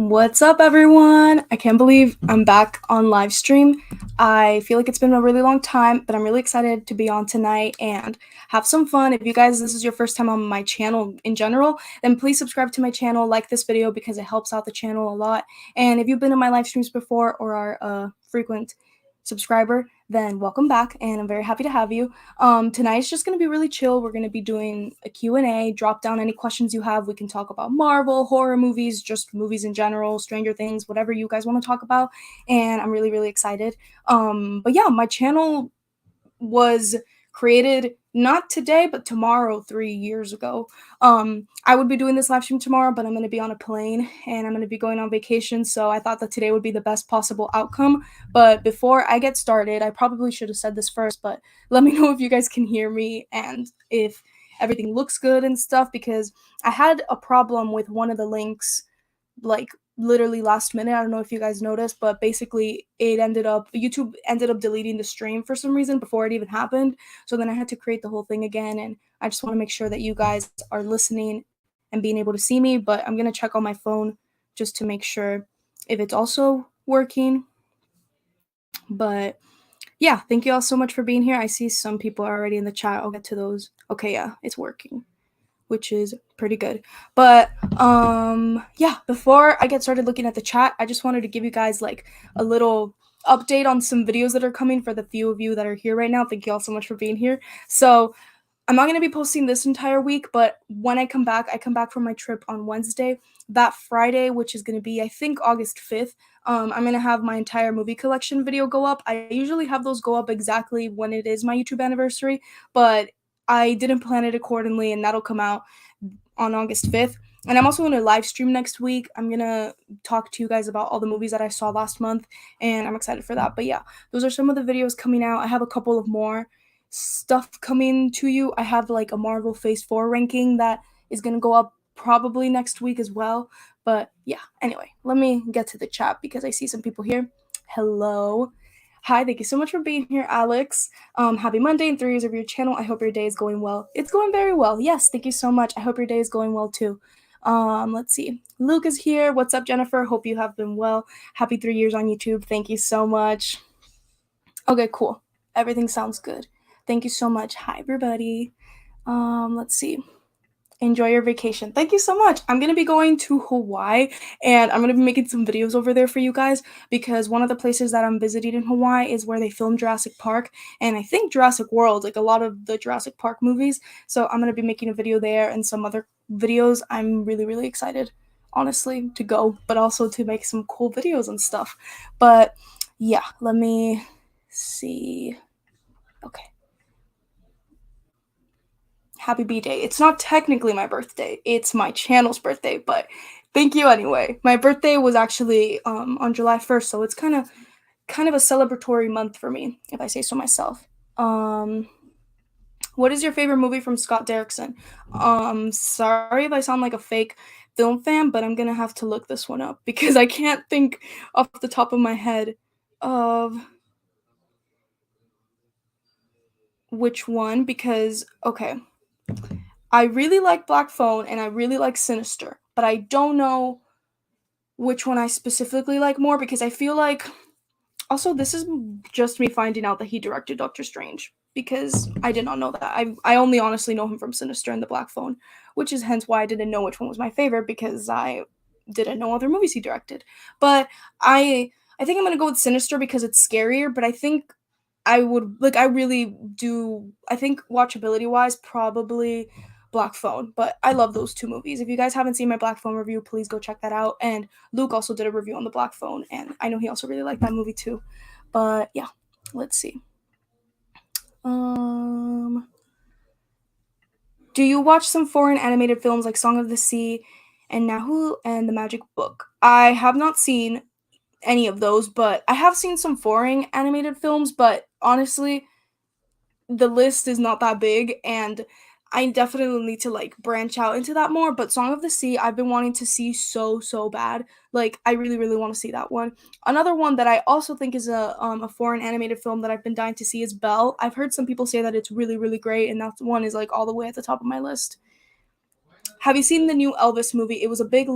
What's up, everyone? I can't believe I'm back on live stream. I feel like it's been a really long time, but I'm really excited to be on tonight and have some fun. If you guys, this is your first time on my channel in general, then please subscribe to my channel, like this video because it helps out the channel a lot. And if you've been in my live streams before or are a frequent subscriber, then welcome back, and I'm very happy to have you. Tonight's just going to be really chill. We're going to be doing a Q&A. Drop down any questions you have. We can talk about Marvel, horror movies, just movies in general, Stranger Things, whatever you guys want to talk about, and I'm really, really excited. But yeah, my channel was created not today but tomorrow, 3 years ago. I would be doing this live stream tomorrow, but I'm going to be on a plane and I'm going to be going on vacation, so I thought that today would be the best possible outcome. But before I get started, I probably should have said this first, but let me know if you guys can hear me and if everything looks good and stuff, because I had a problem with one of the links like literally last minute. I don't know if you guys noticed, but basically YouTube ended up deleting the stream for some reason before it even happened. So then I had to create the whole thing again, and I just want to make sure that you guys are listening and being able to see me. But I'm going to check on my phone just to make sure if it's also working. But yeah, thank you all so much for being here. I see some people are already in the chat. I'll get to those. Okay, yeah, it's working, which is pretty good. But yeah, before I get started looking at the chat, I just wanted to give you guys like a little update on some videos that are coming for the few of you that are here right now. Thank you all so much for being here. So I'm not going to be posting this entire week, but when I come back from my trip on Wednesday. That Friday, which is going to be, I think, August 5th, I'm going to have my entire movie collection video go up. I usually have those go up exactly when it is my YouTube anniversary, but I didn't plan it accordingly, and that'll come out on August 5th. And I'm also going to live stream next week. I'm going to talk to you guys about all the movies that I saw last month, and I'm excited for that. But yeah, those are some of the videos coming out. I have a couple of more stuff coming to you. I have like a Marvel Phase 4 ranking that is going to go up probably next week as well. But yeah, anyway, let me get to the chat because I see some people here. Hello. Hi, thank you so much for being here, Alex. Happy Monday and 3 years of your channel. I hope your day is going well. It's going very well. Yes, thank you so much. I hope your day is going well too. Let's see. Luke is here. What's up, Jennifer? Hope you have been well. Happy 3 years on YouTube. Thank you so much. Okay, cool. Everything sounds good. Thank you so much. Hi, everybody. Let's see. Enjoy your vacation. Thank you so much. I'm going to be going to Hawaii, and I'm going to be making some videos over there for you guys because one of the places that I'm visiting in Hawaii is where they filmed Jurassic Park, and I think Jurassic World, like a lot of the Jurassic Park movies. So I'm going to be making a video there and some other videos. I'm really, really excited, honestly, to go, but also to make some cool videos and stuff. But yeah, let me see. Okay. Happy Bday. It's not technically my birthday. It's my channel's birthday, but thank you anyway. My birthday was actually on July 1st, so it's kind of a celebratory month for me, if I say so myself. What is your favorite movie from Scott Derrickson? Sorry if I sound like a fake film fan, but I'm gonna have to look this one up because I can't think off the top of my head of which one, because okay, I really like Black Phone and I really like Sinister, but I don't know which one I specifically like more because I feel like also this is just me finding out that he directed Doctor Strange because I did not know that. I only honestly know him from Sinister and the Black Phone, which is hence why I didn't know which one was my favorite because I didn't know other movies he directed. But I think I'm going to go with Sinister because it's scarier, but I think I would like I really do I think watchability wise probably Black Phone, but I love those two movies. If you guys haven't seen my Black Phone review, please go check that out. And Luke also did a review on the Black Phone, and I know he also really liked that movie too. But yeah, let's see. Do you watch some foreign animated films like Song of the Sea and Nahu and The Magic Book? I have not seen any of those, but I have seen some foreign animated films, but honestly, the list is not that big and I definitely need to like branch out into that more. But Song of the Sea, I've been wanting to see so bad. Like I really, really want to see that one. Another one that I also think is a foreign animated film that I've been dying to see is Belle. I've heard some people say that it's really, really great, and that one is like all the way at the top of my list. Have you seen the new Elvis movie? It was a bit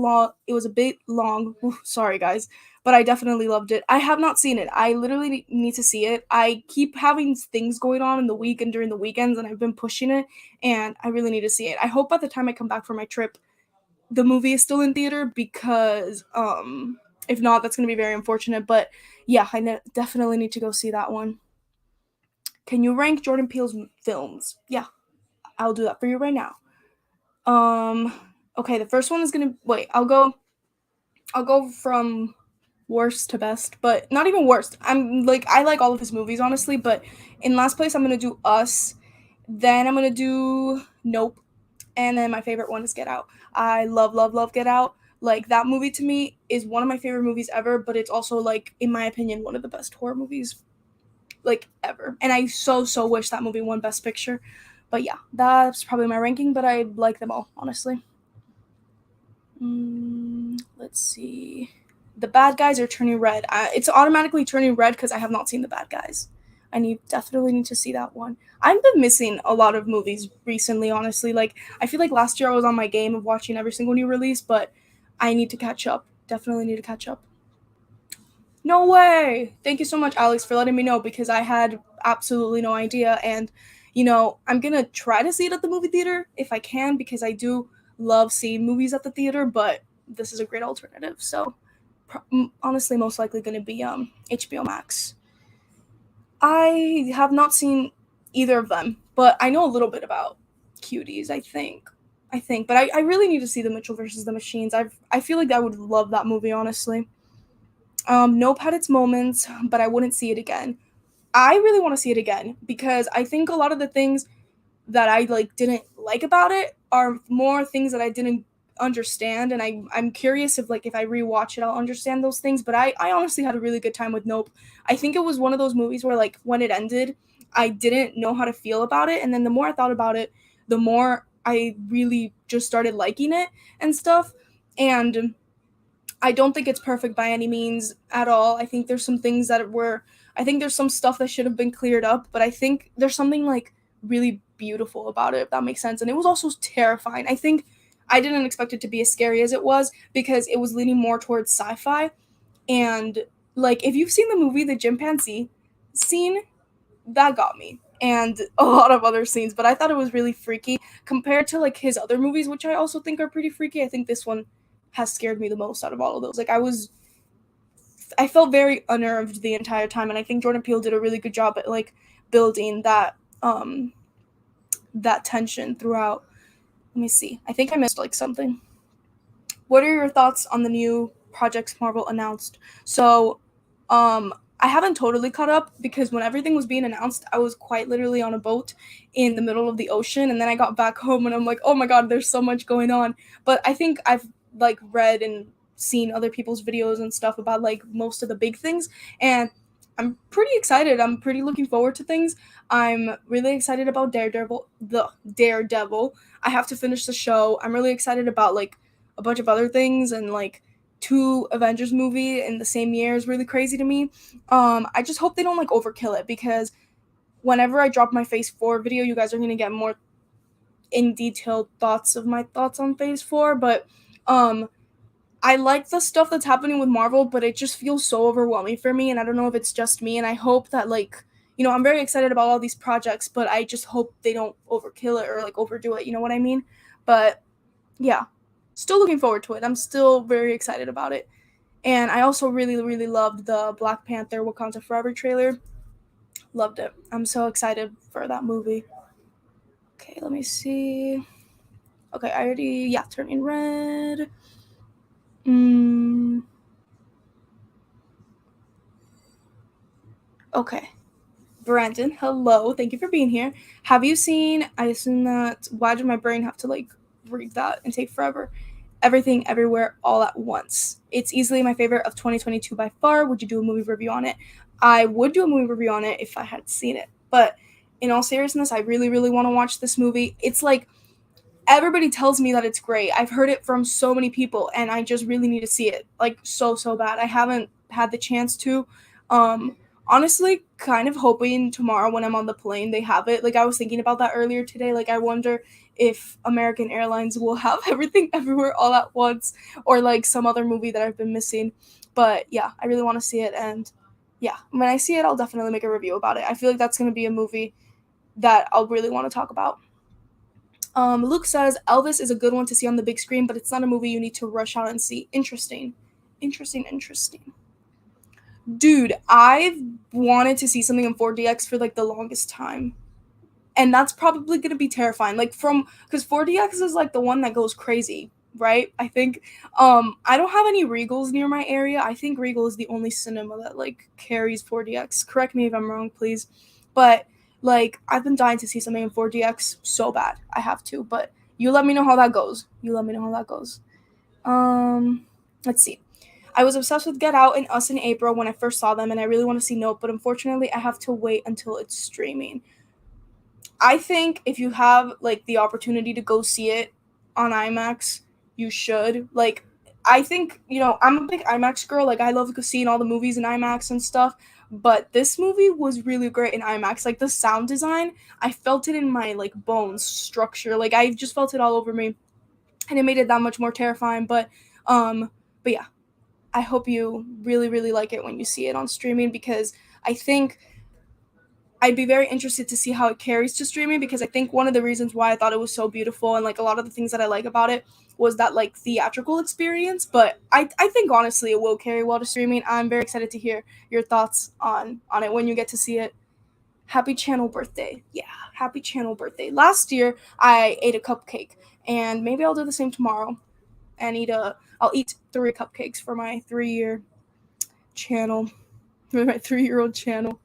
long. Ooh, sorry guys, but I definitely loved it. I have not seen it. I literally need to see it. I keep having things going on in the week and during the weekends, and I've been pushing it, and I really need to see it. I hope by the time I come back from my trip, the movie is still in theater because if not, that's going to be very unfortunate. But yeah, definitely need to go see that one. Can you rank Jordan Peele's films? Yeah, I'll do that for you right now. Um, okay, the first one is gonna wait. I'll go from worst to best, but not even worst. I like all of his movies honestly, but in last place I'm gonna do Us. Then I'm gonna do Nope, and then my favorite one is Get Out. I love Get Out. Like that movie to me is one of my favorite movies ever, but it's also like in my opinion one of the best horror movies like ever. And I so wish that movie won Best Picture. But yeah, that's probably my ranking, but I like them all, honestly. Let's see. The Bad Guys are turning red. It's automatically turning red because I have not seen The Bad Guys. Definitely need to see that one. I've been missing a lot of movies recently, honestly. Like I feel like last year I was on my game of watching every single new release, but I need to catch up. Definitely need to catch up. No way! Thank you so much, Alex, for letting me know because I had absolutely no idea. And, I'm going to try to see it at the movie theater if I can because I do love seeing movies at the theater, but this is a great alternative. So, honestly, most likely going to be HBO Max. I have not seen either of them, but I know a little bit about Cuties, I think. But I really need to see the Mitchell versus the Machines. I feel like I would love that movie, honestly. Nope had its moments, but I wouldn't see it again. I really want to see it again because I think a lot of the things that I like didn't like about it are more things that I didn't understand, and I'm curious if I rewatch it I'll understand those things. But I honestly had a really good time with Nope. I think it was one of those movies where like when it ended, I didn't know how to feel about it, and then the more I thought about it, the more I really just started liking it and stuff. And I don't think it's perfect by any means at all. I think there's some things that were I think there's some stuff that should have been cleared up, but I think there's something like really beautiful about it, if that makes sense. And it was also terrifying. I think I didn't expect it to be as scary as it was because it was leaning more towards sci-fi. And like if you've seen the movie The Chimpanzee scene, that got me. And a lot of other scenes, but I thought it was really freaky compared to like his other movies, which I also think are pretty freaky. I think this one has scared me the most out of all of those. I felt very unnerved the entire time, and I think Jordan Peele did a really good job at like building that tension throughout. Let me see. I think I missed like something. What are your thoughts on the new projects Marvel announced? So, I haven't totally caught up because when everything was being announced, I was quite literally on a boat in the middle of the ocean, and then I got back home and I'm like, oh my god, there's so much going on. But I think I've like read and seen other people's videos and stuff about like most of the big things, and I'm pretty excited. I'm pretty looking forward to things. I'm really excited about Daredevil. I have to finish the show. I'm really excited about like a bunch of other things, and like two Avengers movie in the same year is really crazy to me. I just hope they don't like overkill it because whenever I drop my Phase 4 video, you guys are gonna get more in detailed thoughts of my thoughts on Phase 4. But I like the stuff that's happening with Marvel, but it just feels so overwhelming for me, and I don't know if it's just me. And I hope that like I'm very excited about all these projects, but I just hope they don't overkill it or like overdo it. You know what I mean? But yeah, still looking forward to it. I'm still very excited about it. And I also really loved the Black Panther Wakanda Forever trailer. Loved it. I'm so excited for that movie. Okay, let me see. Okay, I already turning red. Mm, okay. Brandon, hello. Thank you for being here. Have you seen I assume that why did my brain have to like read that and take forever? Everything Everywhere All at Once. It's easily my favorite of 2022 by far. Would you do a movie review on it? I would do a movie review on it if I had seen it. But in all seriousness, I really want to watch this movie. It's like everybody tells me that it's great. I've heard it from so many people and I just really need to see it. Like so bad. I haven't had the chance to. Honestly, kind of hoping tomorrow when I'm on the plane they have it. Like I was thinking about that earlier today. Like I wonder if American Airlines will have Everything Everywhere All at Once or like some other movie that I've been missing. But yeah, I really want to see it, and yeah, when I see it I'll definitely make a review about it. I feel like that's going to be a movie that I'll really want to talk about. Luke says Elvis is a good one to see on the big screen, but it's not a movie you need to rush out and see. Interesting. Interesting, interesting. Dude, I've wanted to see something in 4DX for like the longest time. And that's probably going to be terrifying. Like from cuz 4DX is like the one that goes crazy, right? I think I don't have any Regals near my area. I think Regal is the only cinema that like carries 4DX. Correct me if I'm wrong, please. But like I've been dying to see something in 4DX so bad. I have to, but you let me know how that goes. You let me know how that goes. Let's see. I was obsessed with Get Out and Us in April when I first saw them, and I really want to see Nope, but unfortunately, I have to wait until it's streaming. I think if you have like the opportunity to go see it on IMAX, you should. Like, I think I'm a big IMAX girl. Like, I love seeing all the movies in IMAX and stuff. But this movie was really great in IMAX. Like the sound design, I felt it in my like bones structure. Like I just felt it all over me, and it made it that much more terrifying. Um, but yeah, I hope you really, really like it when you see it on streaming because I think I'd be very interested to see how it carries to streaming because I think one of the reasons why I thought it was so beautiful and like a lot of the things that I like about it was that like theatrical experience. But I think honestly it will carry well to streaming. I'm very excited to hear your thoughts on it when you get to see it. Happy channel birthday. Yeah, happy channel birthday. Last year I ate a cupcake and maybe I'll do the same tomorrow and I'll eat 3 cupcakes for my 3-year channel, for my 3-year-old channel.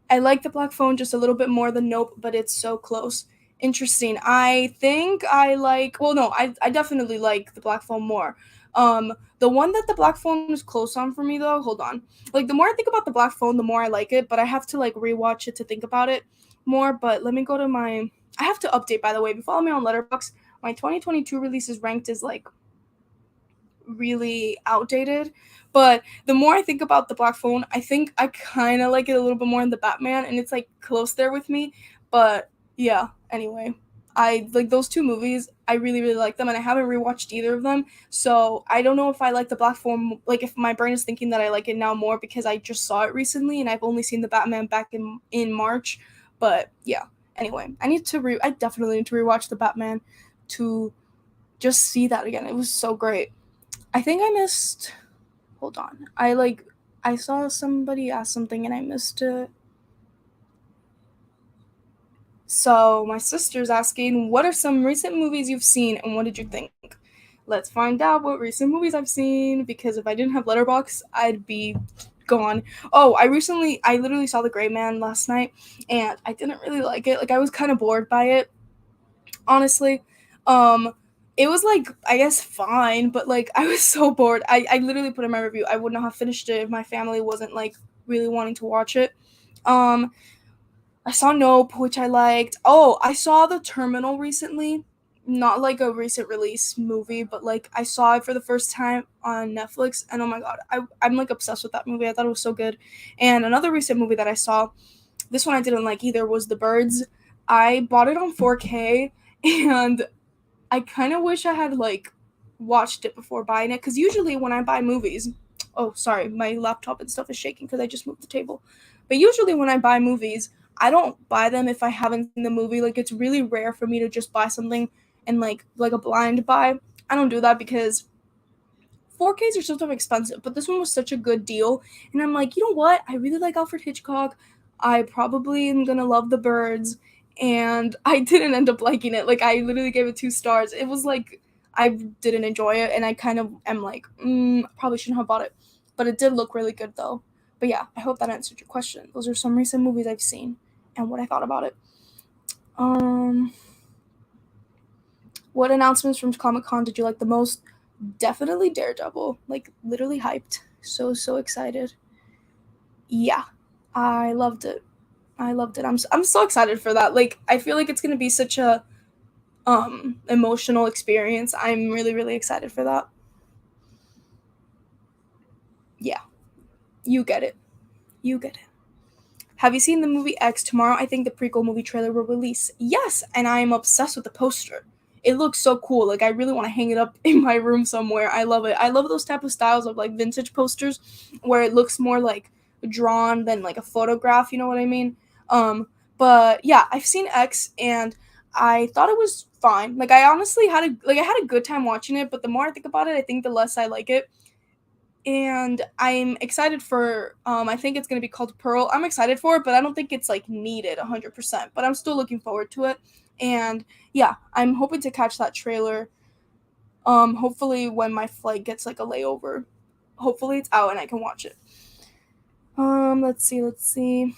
I like the Black Phone just a little bit more than Nope, but it's so close. Interesting. I think I like. Well, no, I definitely like the Black Phone more. The one that the Black Phone is close on for me though. Hold on. Like the more I think about the Black Phone, the more I like it. But I have to like rewatch it to think about it more. But let me go to my. I have to update by the way. If you follow me on Letterboxd, my 2022 release is ranked as like really outdated. But the more I think about the Black Phone, I think I kind of like it a little bit more than the Batman, and it's like close there with me. But yeah, anyway, I like those two movies. I really, really like them, and I haven't rewatched either of them. So I don't know if I like the Black Phone, like if my brain is thinking that I like it now more because I just saw it recently, and I've only seen the Batman back in March. But yeah, anyway, I definitely need to rewatch the Batman to just see that again. It was so great. I think I missed. Hold on. I saw somebody ask something and I missed it. So my sister's asking, "What are some recent movies you've seen and what did you think?" Let's find out what recent movies I've seen because if I didn't have Letterbox, I'd be gone. Oh, I literally saw The Gray Man last night and I didn't really like it. Like I was kind of bored by it, honestly. Um, it was like I guess fine, but like I was so bored. I literally put in my review. I would not have finished it if my family wasn't like really wanting to watch it. Um, I saw Nope, which I liked. Oh, I saw The Terminal recently. Not like a recent release movie, but like I saw it for the first time on Netflix, and oh my god, I'm like obsessed with that movie. I thought it was so good. And another recent movie that I saw, this one I didn't like either, was The Birds. I bought it on 4K, and I kind of wish I had like watched it before buying it because usually when I buy movies, oh sorry, my laptop and stuff is shaking because I just moved the table. But usually when I buy movies, I don't buy them if I haven't seen the movie. Like it's really rare for me to just buy something and like a blind buy. I don't do that because 4Ks are sometimes expensive, but this one was such a good deal. And I'm like, you know what? I really like Alfred Hitchcock. I probably am gonna love The Birds. And I didn't end up liking it. Like I literally gave it 2 stars. It was like I didn't enjoy it, and I kind of am like, probably shouldn't have bought it. But it did look really good though. But yeah, I hope that answered your question. Those are some recent movies I've seen and what I thought about it. Um, what announcements from Comic Con did you like the most? Definitely Daredevil. Like literally hyped. So excited. Yeah, I loved it. I loved it. I'm so excited for that. Like I feel like it's gonna be such a emotional experience. I'm really really excited for that. Yeah, you get it. You get it. Have you seen the movie X? Tomorrow, I think the prequel movie trailer will release. Yes, and I am obsessed with the poster. It looks so cool. Like I really want to hang it up in my room somewhere. I love it. I love those type of styles of like vintage posters where it looks more like drawn than like a photograph, you know what I mean? Um but yeah, I've seen X and I thought it was fine. Like I honestly I had a good time watching it, but the more I think about it, I think the less I like it. And I'm excited for I think it's going to be called Pearl. I'm excited for it, but I don't think it's like needed 100%, but I'm still looking forward to it. And yeah, I'm hoping to catch that trailer hopefully when my flight gets like a layover. Hopefully it's out and I can watch it. Let's see.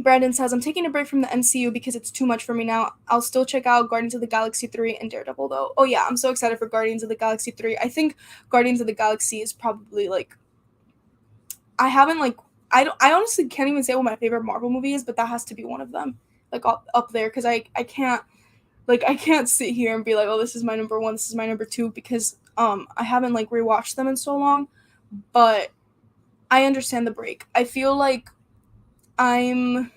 Brandon says, I'm taking a break from the MCU because it's too much for me now. I'll still check out Guardians of the Galaxy 3 and Daredevil, though. Oh, yeah, I'm so excited for Guardians of the Galaxy 3. I think Guardians of the Galaxy is probably, like, I haven't, like, I honestly can't even say what my favorite Marvel movie is, but that has to be one of them, like, up there, because I can't, like, I can't sit here and be like, oh, this is my number one, this is my number two, because, I haven't, like, rewatched them in so long, but I understand the break. I feel like I'm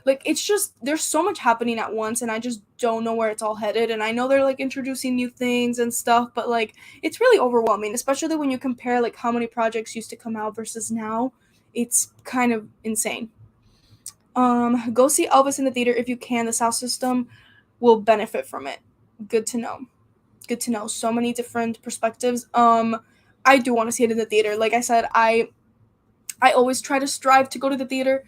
like it's just there's so much happening at once and I just don't know where it's all headed, and I know they're like introducing new things and stuff, but like it's really overwhelming, especially when you compare like how many projects used to come out versus now. It's kind of insane. Go see Elvis in the theater if you can. The sound system will benefit from it. Good to know. Good to know. So many different perspectives. I do want to see it in the theater. Like I said, I always try to strive to go to the theater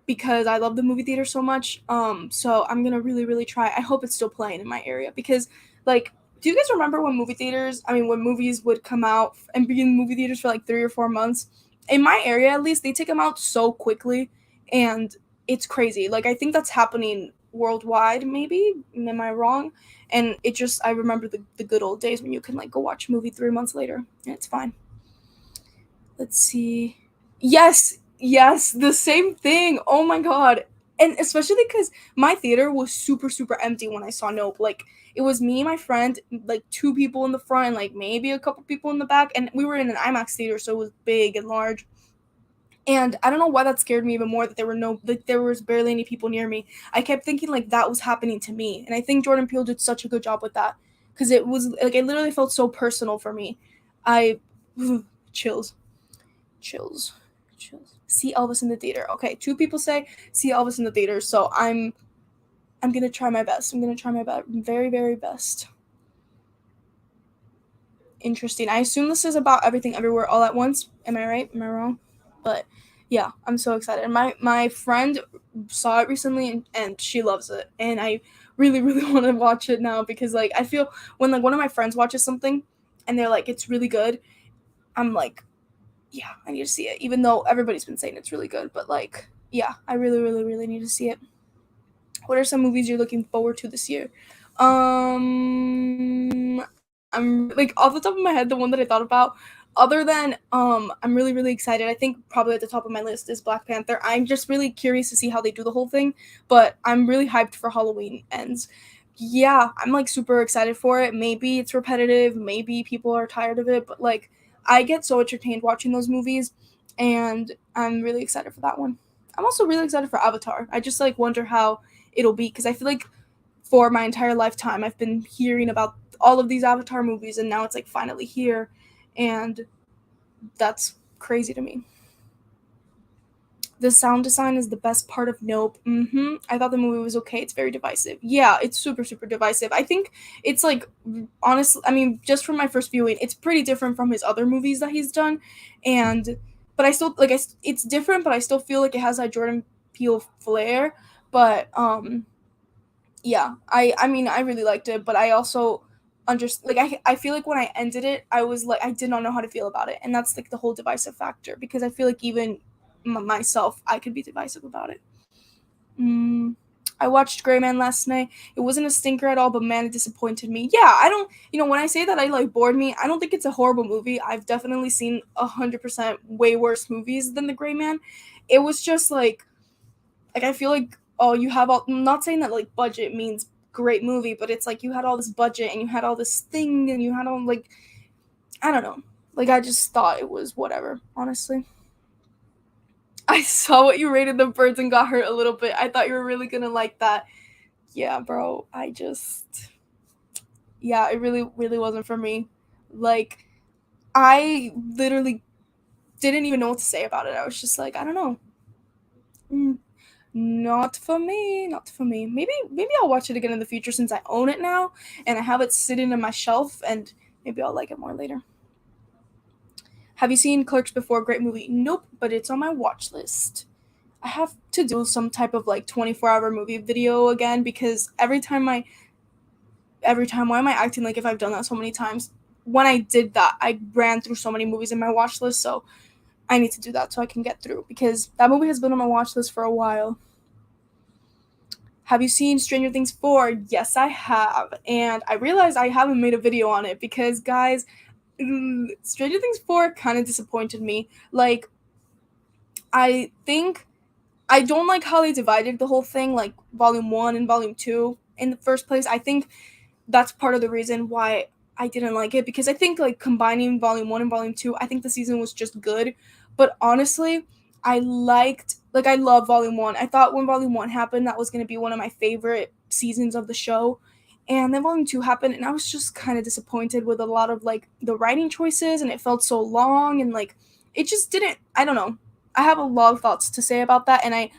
because I love the movie theater so much. So I'm gonna really, really try. I hope it's still playing in my area because, like, do you guys remember when movie theaters? I mean, when movies would come out and be in movie theaters for like 3 or 4 months? In my area, at least, they take them out so quickly, and it's crazy. Like, I think that's happening worldwide. Maybe am I wrong? And it just I remember the good old days when you can like go watch a movie 3 months later, and it's fine. Let's see. Yes, yes, the same thing. Oh my god. And especially because my theater was super, super empty when I saw Nope. Like, it was me and my friend, like two people in the front, and like maybe a couple people in the back. And we were in an IMAX theater, so it was big and large. And I don't know why that scared me even more that there was barely any people near me. I kept thinking like that was happening to me. And I think Jordan Peele did such a good job with that. Because it was like it literally felt so personal for me. I chills. Chills. Chills. See Elvis in the theater. Okay, two people say see Elvis in the theater, so I'm gonna try my best. I'm gonna try my very, very best. Interesting. I assume this is about everything everywhere all at once. Am I right? Am I wrong? But yeah, I'm so excited. My friend saw it recently and she loves it. And I really, really want to watch it now because like I feel when like one of my friends watches something and they're like, it's really good, I'm like, yeah, I need to see it. Even though everybody's been saying it's really good, but like, yeah, I really, really, really need to see it. What are some movies you're looking forward to this year? Um, I'm like off the top of my head, the one that I thought about, other than I'm really, really excited. I think probably at the top of my list is Black Panther. I'm just really curious to see how they do the whole thing, but I'm really hyped for Halloween Ends. Yeah, I'm like super excited for it. Maybe it's repetitive, maybe people are tired of it, but like I get so entertained watching those movies, and I'm really excited for that one. I'm also really excited for Avatar. I just like wonder how it'll be because I feel like for my entire lifetime I've been hearing about all of these Avatar movies and now it's like finally here, and that's crazy to me. The sound design is the best part of Nope. I thought the movie was okay. It's very divisive. Yeah, it's super, super divisive. I think it's like, honestly, I mean, just from my first viewing, it's pretty different from his other movies that he's done. And, but I still, like, it's different, but I still feel like it has that Jordan Peele flair. But, yeah, I mean, I really liked it, but I also understand, like, I feel like when I ended it, I was like, I did not know how to feel about it. And that's like the whole divisive factor because I feel like even myself, I could be divisive about it. Mm, I watched Gray Man last night. It wasn't a stinker at all, but man, it disappointed me. Yeah, I don't, when I say that I like bored me, I don't think it's a horrible movie. I've definitely seen 100% way worse movies than The Gray Man. It was just like I feel like, oh, you have all. I'm not saying that like budget means great movie, but it's like you had all this budget and you had all this thing and you had all like I don't know. Like I just thought it was whatever, honestly. I saw what you rated the birds and got hurt a little bit. I thought you were really gonna like that. Yeah, bro. Yeah, it really, really wasn't for me. Like, I literally didn't even know what to say about it. I was just like, I don't know. Mm, not for me. Not for me. Maybe I'll watch it again in the future since I own it now and I have it sitting on my shelf, and maybe I'll like it more later. Have you seen Clerks before? Great movie. Nope, but it's on my watch list. I have to do some type of like 24-hour movie video again because every time why am I acting like if I've done that so many times? When I did that, I ran through so many movies in my watch list, so I need to do that so I can get through because that movie has been on my watch list for a while. Have you seen Stranger Things 4? Yes, I have. And I realized I haven't made a video on it because, guys, Stranger Things 4 kind of disappointed me. Like, I think I don't like how they divided the whole thing, like volume 1 and volume 2 in the first place. I think that's part of the reason why I didn't like it because I think like combining volume 1 and volume 2, I think the season was just good. But honestly, I love volume 1. I thought when volume 1 happened that was going to be one of my favorite seasons of the show. And then volume 2 happened and I was just kind of disappointed with a lot of like the writing choices, and it felt so long and like it just didn't, I don't know. I have a lot of thoughts to say about that, and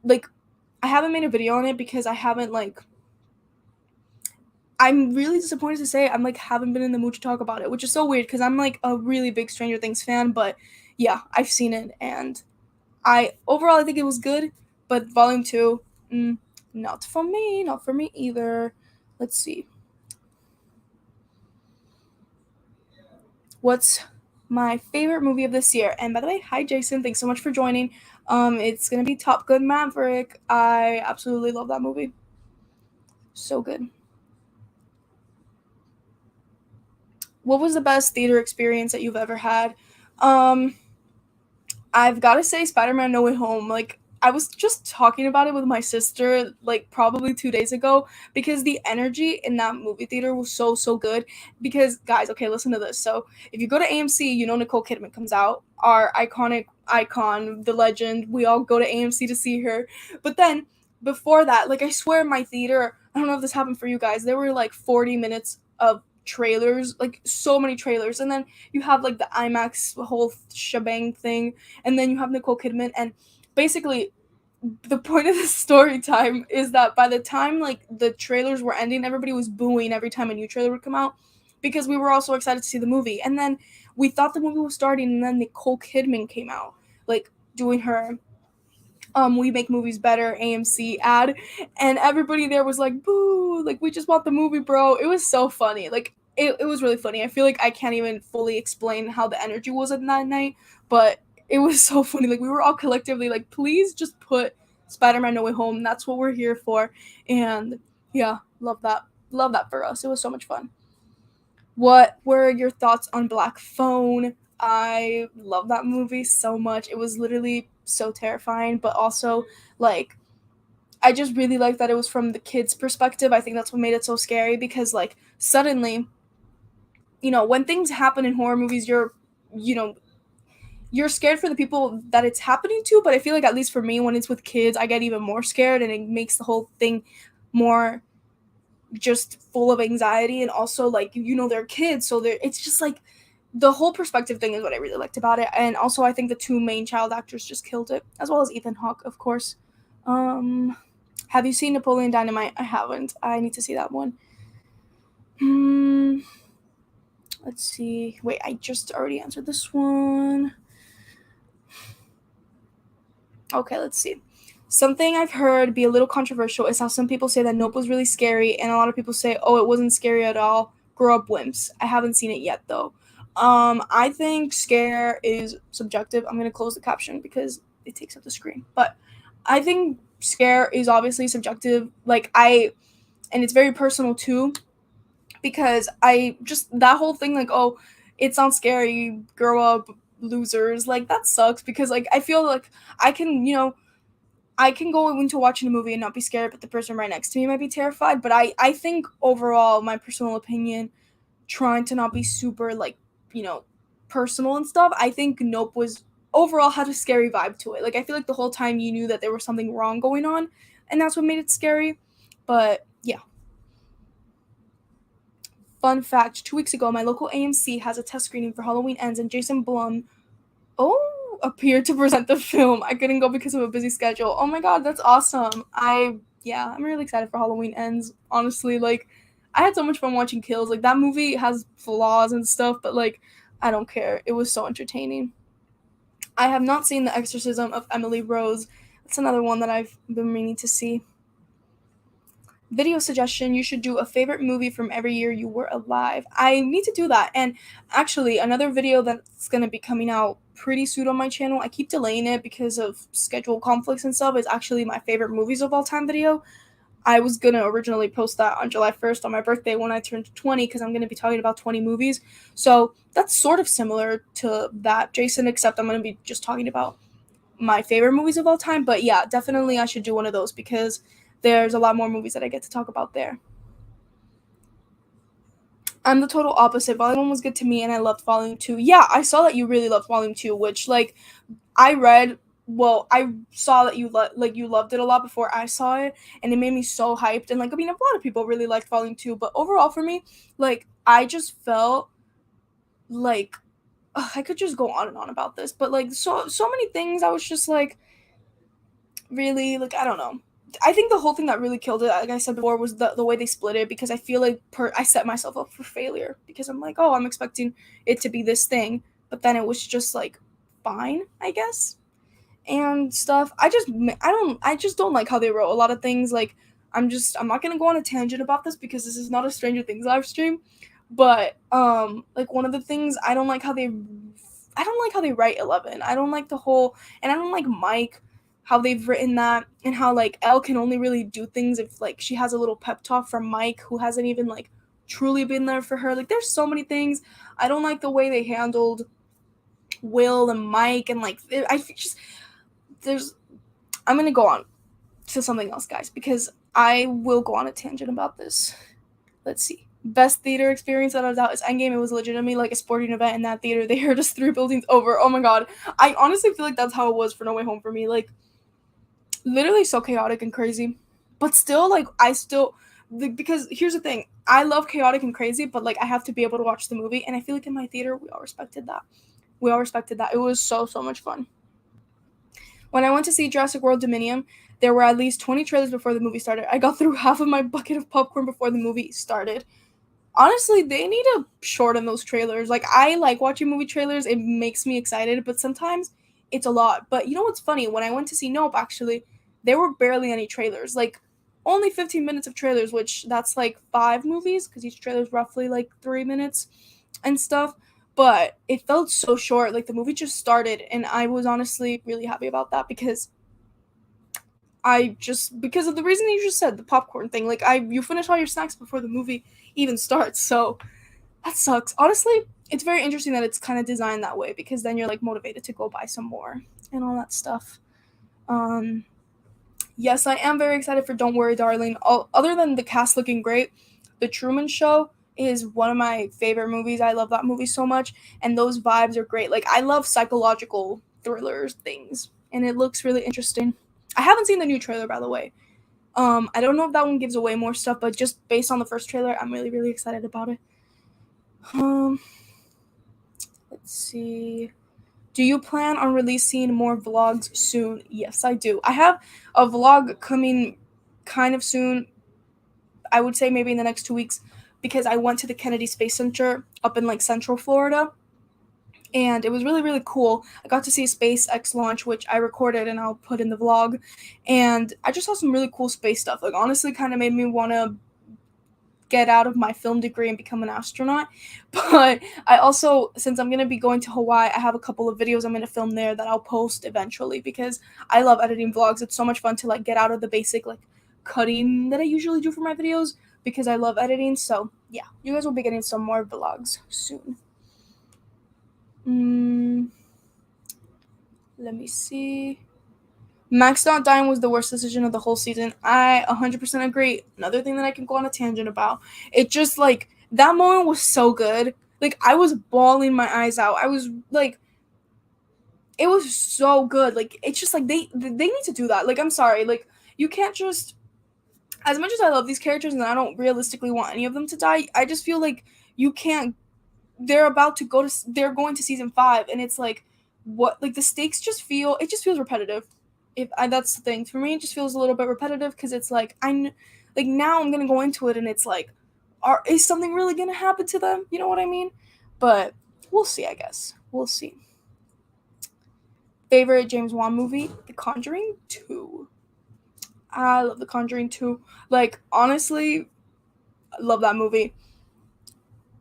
like I haven't made a video on it because I haven't like I'm really disappointed to say I'm like haven't been in the mood to talk about it, which is so weird because I'm like a really big Stranger Things fan. But yeah, I've seen it, and I think it was good, but volume 2, not for me, not for me either. Let's see. What's my favorite movie of this year? And by the way, hi Jason, thanks so much for joining. It's gonna be Top Gun Maverick. I absolutely love that movie. So good. What was the best theater experience that you've ever had? Um, I've got to say Spider-Man No Way Home. Like I was just talking about it with my sister like probably 2 days ago because the energy in that movie theater was so good. Because guys, okay, listen to this. So, if you go to AMC, you know Nicole Kidman comes out, our iconic icon, the legend. We all go to AMC to see her. But then before that, like I swear my theater, I don't know if this happened for you guys. There were like 40 minutes of trailers, like so many trailers. And then you have like the IMAX whole shebang thing, and then you have Nicole Kidman, and basically the point of the story time is that by the time like the trailers were ending, everybody was booing every time a new trailer would come out because we were all so excited to see the movie. And then we thought the movie was starting, and then Nicole Kidman came out, like doing her We Make Movies Better AMC ad, and everybody there was like, boo, like we just want the movie, bro. It was so funny. Like it was really funny. I feel like I can't even fully explain how the energy was at that night, but it was so funny. Like we were all collectively like, please just put Spider-Man No Way Home. That's what we're here for. And yeah, love that. Love that for us. It was so much fun. What were your thoughts on Black Phone? I love that movie so much. It was literally so terrifying, but also like I just really like that it was from the kids' perspective. I think that's what made it so scary because like suddenly, when things happen in horror movies, you know, you're scared for the people that it's happening to, but I feel like at least for me when it's with kids, I get even more scared and it makes the whole thing more just full of anxiety, and also like they're kids, so it's just like the whole perspective thing is what I really liked about it. And also I think the two main child actors just killed it, as well as Ethan Hawke, of course. Have you seen Napoleon Dynamite? I haven't. I need to see that one. hmm let's see. Wait, I just already answered this one. Okay, let's see. Something I've heard be a little controversial is how some people say that Nope was really scary, and a lot of people say, oh, it wasn't scary at all. Grow up wimps. I haven't seen it yet, though. I think scare is subjective. I'm going to close the caption because it takes up the screen. But I think scare is obviously subjective. And it's very personal too, because I just, that whole thing, like, oh, it sounds scary, grow up, losers. Like, that sucks because, like, I feel like I can, I can go into watching a movie and not be scared, but the person right next to me might be terrified. But I think overall, my personal opinion, trying to not be super like, you know, personal and stuff, I think Nope was overall had a scary vibe to it. Like I feel like the whole time you knew that there was something wrong going on, and that's what made it scary. But yeah. Fun fact, 2 weeks ago, my local AMC has a test screening for Halloween Ends, and Jason Blum appeared to present the film. I couldn't go because of a busy schedule. Oh my god, that's awesome. I'm really excited for Halloween Ends. Honestly, like I had so much fun watching Kills. Like that movie has flaws and stuff, but like I don't care. It was so entertaining. I have not seen The Exorcism of Emily Rose. That's another one that I've been meaning to see. Video suggestion, you should do a favorite movie from every year you were alive. I need to do that. And actually, another video that's going to be coming out pretty soon on my channel, I keep delaying it because of schedule conflicts and stuff, is actually my favorite movies of all time video. I was going to originally post that on July 1st on my birthday when I turned 20 because I'm going to be talking about 20 movies. So that's sort of similar to that, Jason, except I'm going to be just talking about my favorite movies of all time. But yeah, definitely I should do one of those because there's a lot more movies that I get to talk about there. I'm the total opposite. Volume 1 was good to me, and I loved Volume 2. Yeah, I saw that you really loved Volume 2, which, like, I saw that you loved it a lot before I saw it, and it made me so hyped. And, like, I mean, a lot of people really liked Volume 2, but overall for me, like, I just felt like I could just go on and on about this, but, like, so many things I was just, like, really, like, I don't know. I think the whole thing that really killed it, like I said before, was the way they split it, because I feel like I set myself up for failure because I'm like, oh, I'm expecting it to be this thing, but then it was just like fine, I guess, and stuff. I just don't like how they wrote a lot of things. Like I'm not gonna go on a tangent about this because this is not a Stranger Things live stream, but like one of the things I don't like how they write 11. I don't like the whole, and I don't like Mike, how they've written that, and how like Elle can only really do things if like she has a little pep talk from Mike, who hasn't even like truly been there for her. Like there's so many things. I don't like the way they handled Will and Mike, and like I just there's I'm gonna go on to something else, guys, because I will go on a tangent about this. Let's see. Best theater experience without a doubt is Endgame. It was legitimately like a sporting event in that theater. They heard us 3 buildings over. Oh my god. I honestly feel like that's how it was for No Way Home for me. Like, literally so chaotic and crazy. But still, like, because here's the thing. I love chaotic and crazy, but like I have to be able to watch the movie. And I feel like in my theater, we all respected that. It was so much fun. When I went to see Jurassic World Dominion, there were at least 20 trailers before the movie started. I got through half of my bucket of popcorn before the movie started. Honestly, they need to shorten those trailers. Like, I like watching movie trailers. It makes me excited, but sometimes it's a lot. But you know what's funny? When I went to see Nope, actually, there were barely any trailers. Like, only 15 minutes of trailers, which that's like 5 movies, because each trailer is roughly like 3 minutes and stuff. But it felt so short. Like, the movie just started, and I was honestly really happy about that because because of the reason you just said, the popcorn thing. Like, you finish all your snacks before the movie even starts, so that sucks. Honestly, it's very interesting that it's kind of designed that way, because then you're like motivated to go buy some more and all that stuff. Yes, I am very excited for Don't Worry, Darling. Other than the cast looking great, The Truman Show is one of my favorite movies. I love that movie so much, and those vibes are great. Like, I love psychological thrillers things, and it looks really interesting. I haven't seen the new trailer, by the way. I don't know if that one gives away more stuff, but just based on the first trailer, I'm really, really excited about it. Let's see. Do you plan on releasing more vlogs soon? Yes, I do. I have a vlog coming kind of soon. I would say maybe in the next 2 weeks, because I went to the Kennedy Space Center up in like Central Florida, and it was really, really cool. I got to see a SpaceX launch, which I recorded and I'll put in the vlog, and I just saw some really cool space stuff. Like, honestly, kind of made me want to get out of my film degree and become an astronaut. But I also, since I'm going to be going to Hawaii, I have a couple of videos I'm going to film there that I'll post eventually, because I love editing vlogs. It's so much fun to like get out of the basic like cutting that I usually do for my videos, because I love editing. So yeah, you guys will be getting some more vlogs soon. Let me see. Max not dying was the worst decision of the whole season. I 100% agree. Another thing that I can go on a tangent about. It just, like, that moment was so good. Like, I was bawling my eyes out. I was, like, It was so good. Like it's just like they need to do that. Like I'm sorry, like you can't just, as much as I love these characters and I don't realistically want any of them to die, I just feel like you can't. They're going to season 5, and it's like, what, like the stakes just feel, it just feels repetitive. If I, that's the thing for me, it just feels a little bit repetitive because it's like like now I'm gonna go into it and it's like, is something really gonna happen to them? You know what I mean? But we'll see. I guess we'll see. Favorite James Wan movie: The Conjuring 2. I love The Conjuring 2. Like honestly, I love that movie.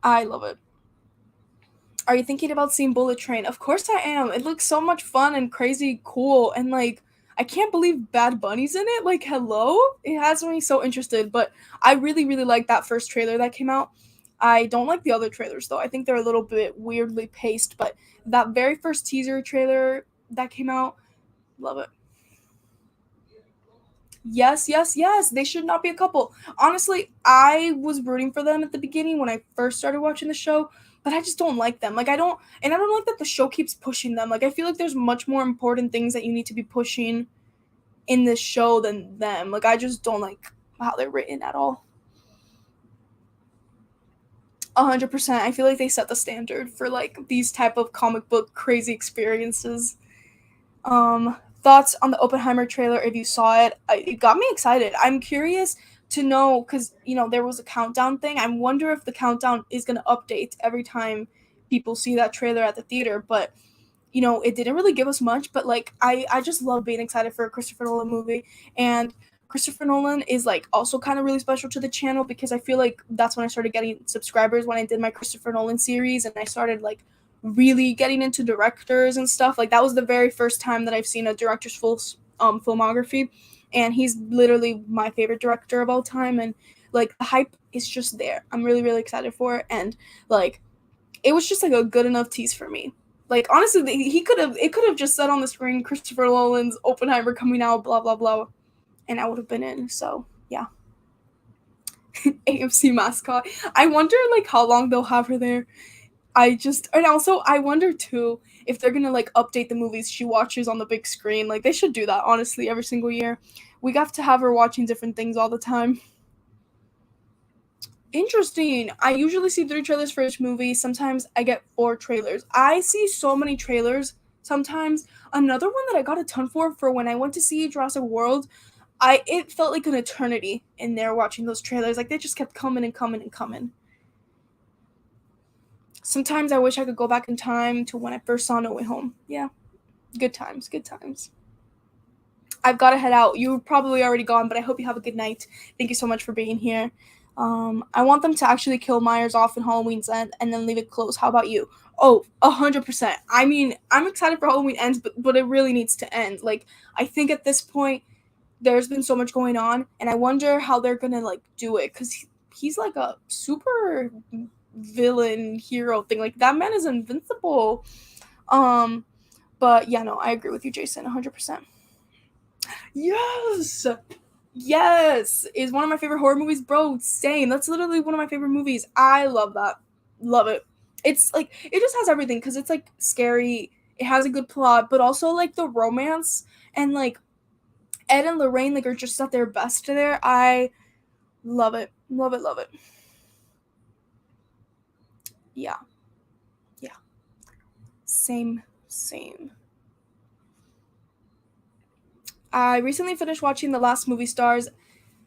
I love it. Are you thinking about seeing Bullet Train? Of course I am. It looks so much fun and crazy cool, and like I can't believe Bad Bunny's in it. Like hello? It has me so interested, but I really really like that first trailer that came out. I don't like the other trailers though. I think they're a little bit weirdly paced, but that very first teaser trailer that came out, love it. Yes, yes, yes. They should not be a couple. Honestly, I was rooting for them at the beginning when I first started watching the show, but I just don't like them. Like I don't like that the show keeps pushing them. Like I feel like there's much more important things that you need to be pushing in this show than them. Like I just don't like how they're written at all. 100%. I feel like they set the standard for like these type of comic book crazy experiences. Thoughts on the Oppenheimer trailer if you saw it? It got me excited. I'm curious to know because there was a countdown thing. I wonder if the countdown is going to update every time people see that trailer at the theater. But it didn't really give us much. But like I just love being excited for a Christopher Nolan movie, and Christopher Nolan is like also kind of really special to the channel because I feel like that's when I started getting subscribers when I did my Christopher Nolan series, and I started like really getting into directors and stuff. Like that was the very first time that I've seen a director's full filmography, and he's literally my favorite director of all time. And like the hype is just there. I'm really really excited for it, and like it was just like a good enough tease for me. Like honestly, he could have it could have just said on the screen Christopher Nolan's Oppenheimer coming out, blah blah blah, and I would have been in. So yeah, AMC mascot. I wonder like how long they'll have her there. And also I wonder too if they're gonna like update the movies she watches on the big screen. Like they should do that honestly every single year. We have to have her watching different things all the time. Interesting. I usually see 3 trailers for each movie. Sometimes I get 4 trailers. I see so many trailers sometimes. Another one that I got a ton for when I went to see Jurassic World, I it felt like an eternity in there watching those trailers. Like they just kept coming and coming and coming. Sometimes I wish I could go back in time to when I first saw No Way Home. Yeah, good times, good times. I've got to head out. You're probably already gone, but I hope you have a good night. Thank you so much for being here. I want them to actually kill Myers off in Halloween's End and then leave it closed. How about you? Oh, 100%. I mean, I'm excited for Halloween Ends, but it really needs to end. Like, I think at this point, there's been so much going on, and I wonder how they're gonna like do it because he's like a super villain hero thing. Like that man is invincible. Um, but yeah, no, I agree with you, Jason, 100%. Yes, yes, is one of my favorite horror movies, bro. Same. That's literally one of my favorite movies. I love that. Love it. It's like it just has everything because it's like scary. It has a good plot, but also like the romance and like Ed and Lorraine like are just at their best there. I love it. Love it. Love it. Yeah. Yeah. Same. Same. I recently finished watching The Last Movie Stars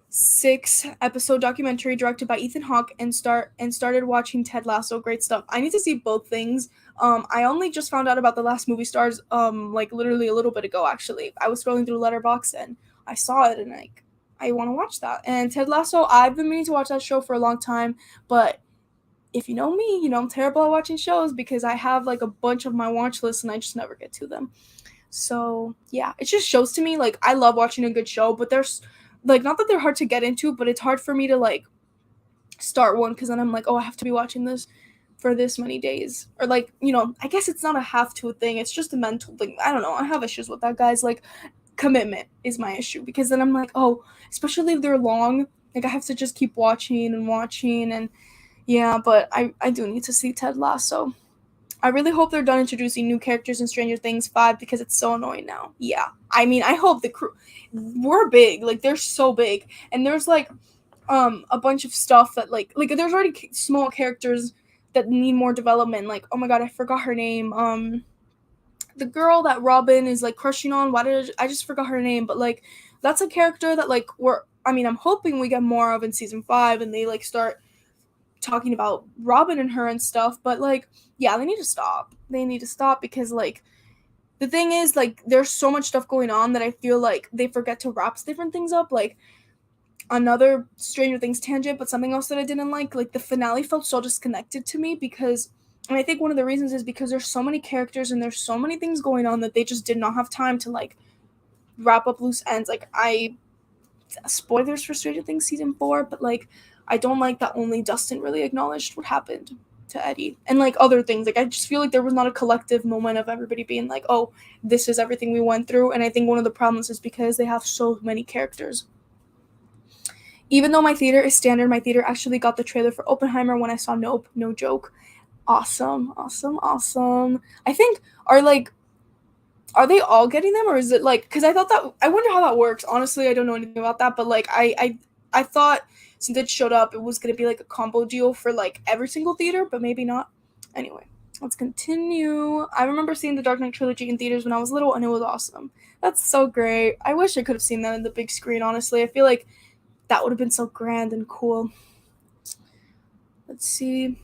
6 episode documentary directed by Ethan Hawke and started watching Ted Lasso. Great stuff. I need to see both things. I only just found out about The Last Movie Stars like literally a little bit ago actually. I was scrolling through Letterboxd and I saw it and like I want to watch that. And Ted Lasso, I've been meaning to watch that show for a long time, but if you know me, I'm terrible at watching shows because I have like a bunch of my watch lists and I just never get to them. So yeah, it just shows to me like I love watching a good show, but there's like not that they're hard to get into, but it's hard for me to like start one because then I'm like, oh, I have to be watching this for this many days, or like I guess it's not a have to thing. It's just a mental thing. I don't know. I have issues with that, guys. Like commitment is my issue because then I'm like, oh, especially if they're long, like I have to just keep watching and watching and yeah. But I do need to see Ted Lasso. I really hope they're done introducing new characters in Stranger Things 5 because it's so annoying now. Yeah. I mean, I hope the crew we're big. Like they're so big. And there's like a bunch of stuff that like there's already small characters that need more development. Like, oh my god, I forgot her name. The girl that Robin is like crushing on. Why did I just forgot her name? But like that's a character that like I'm hoping we get more of in season 5 and they like start talking about Robin and her and stuff, but like yeah, they need to stop. They need to stop because like the thing is like there's so much stuff going on that I feel like they forget to wrap different things up. Like another Stranger Things tangent, but something else that I didn't like the finale felt so disconnected to me because and I think one of the reasons is because there's so many characters and there's so many things going on that they just did not have time to like wrap up loose ends. Like I spoilers for Stranger Things season 4, but like I don't like that only Dustin really acknowledged what happened to Eddie and like other things. Like I just feel like there was not a collective moment of everybody being like, "Oh, this is everything we went through." And I think one of the problems is because they have so many characters. Even though my theater is standard, my theater actually got the trailer for Oppenheimer when I saw Nope. No joke. Awesome, awesome, awesome. I think are they all getting them or is it like because I thought that I wonder how that works. Honestly, I don't know anything about that, but like I thought since it showed up it was gonna be like a combo deal for like every single theater, but maybe not. Anyway, let's continue. I remember seeing the Dark Knight trilogy in theaters when I was little and it was awesome. That's so great. I wish I could have seen that in the big screen, honestly. I feel like that would have been so grand and cool. Let's see.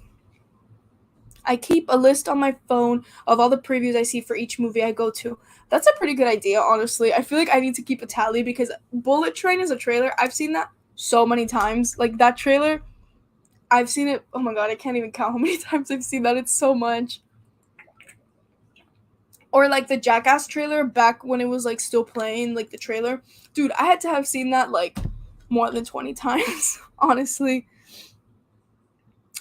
I keep a list on my phone of all the previews I see for each movie I go to. That's a pretty good idea, honestly. I feel like I need to keep a tally because Bullet Train is a trailer. I've seen that so many times. Like that trailer, I've seen it. Oh my god, I can't even count how many times I've seen that. It's so much. Or like the Jackass trailer back when it was like still playing, like the trailer. Dude, I had to have seen that like more than 20 times, honestly.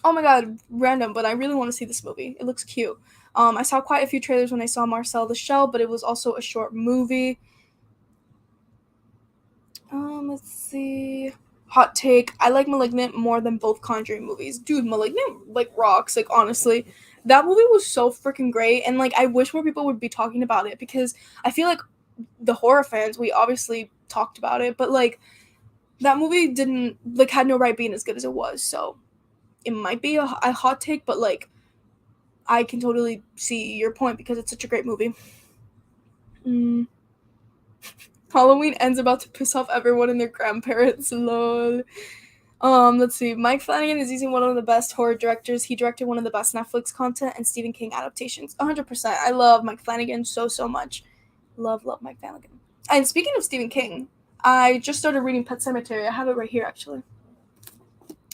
Oh my god, random, but I really want to see this movie. It looks cute. I saw quite a few trailers when I saw Marcel the Shell, but it was also a short movie. Let's see. Hot take. I like Malignant more than both Conjuring movies. Dude, Malignant like rocks, like honestly. That movie was so freaking great and like I wish more people would be talking about it because I feel like the horror fans, we obviously talked about it, but like that movie didn't like had no right being as good as it was. So, it might be a hot take, but like I can totally see your point because it's such a great movie. Mm. Halloween ends about to piss off everyone and their grandparents. Lol. Let's see. Mike Flanagan is using one of the best horror directors. He directed one of the best Netflix content and Stephen King adaptations. 100%. I love Mike Flanagan so much. Love Mike Flanagan. And speaking of Stephen King, I just started reading Pet Sematary. I have it right here actually.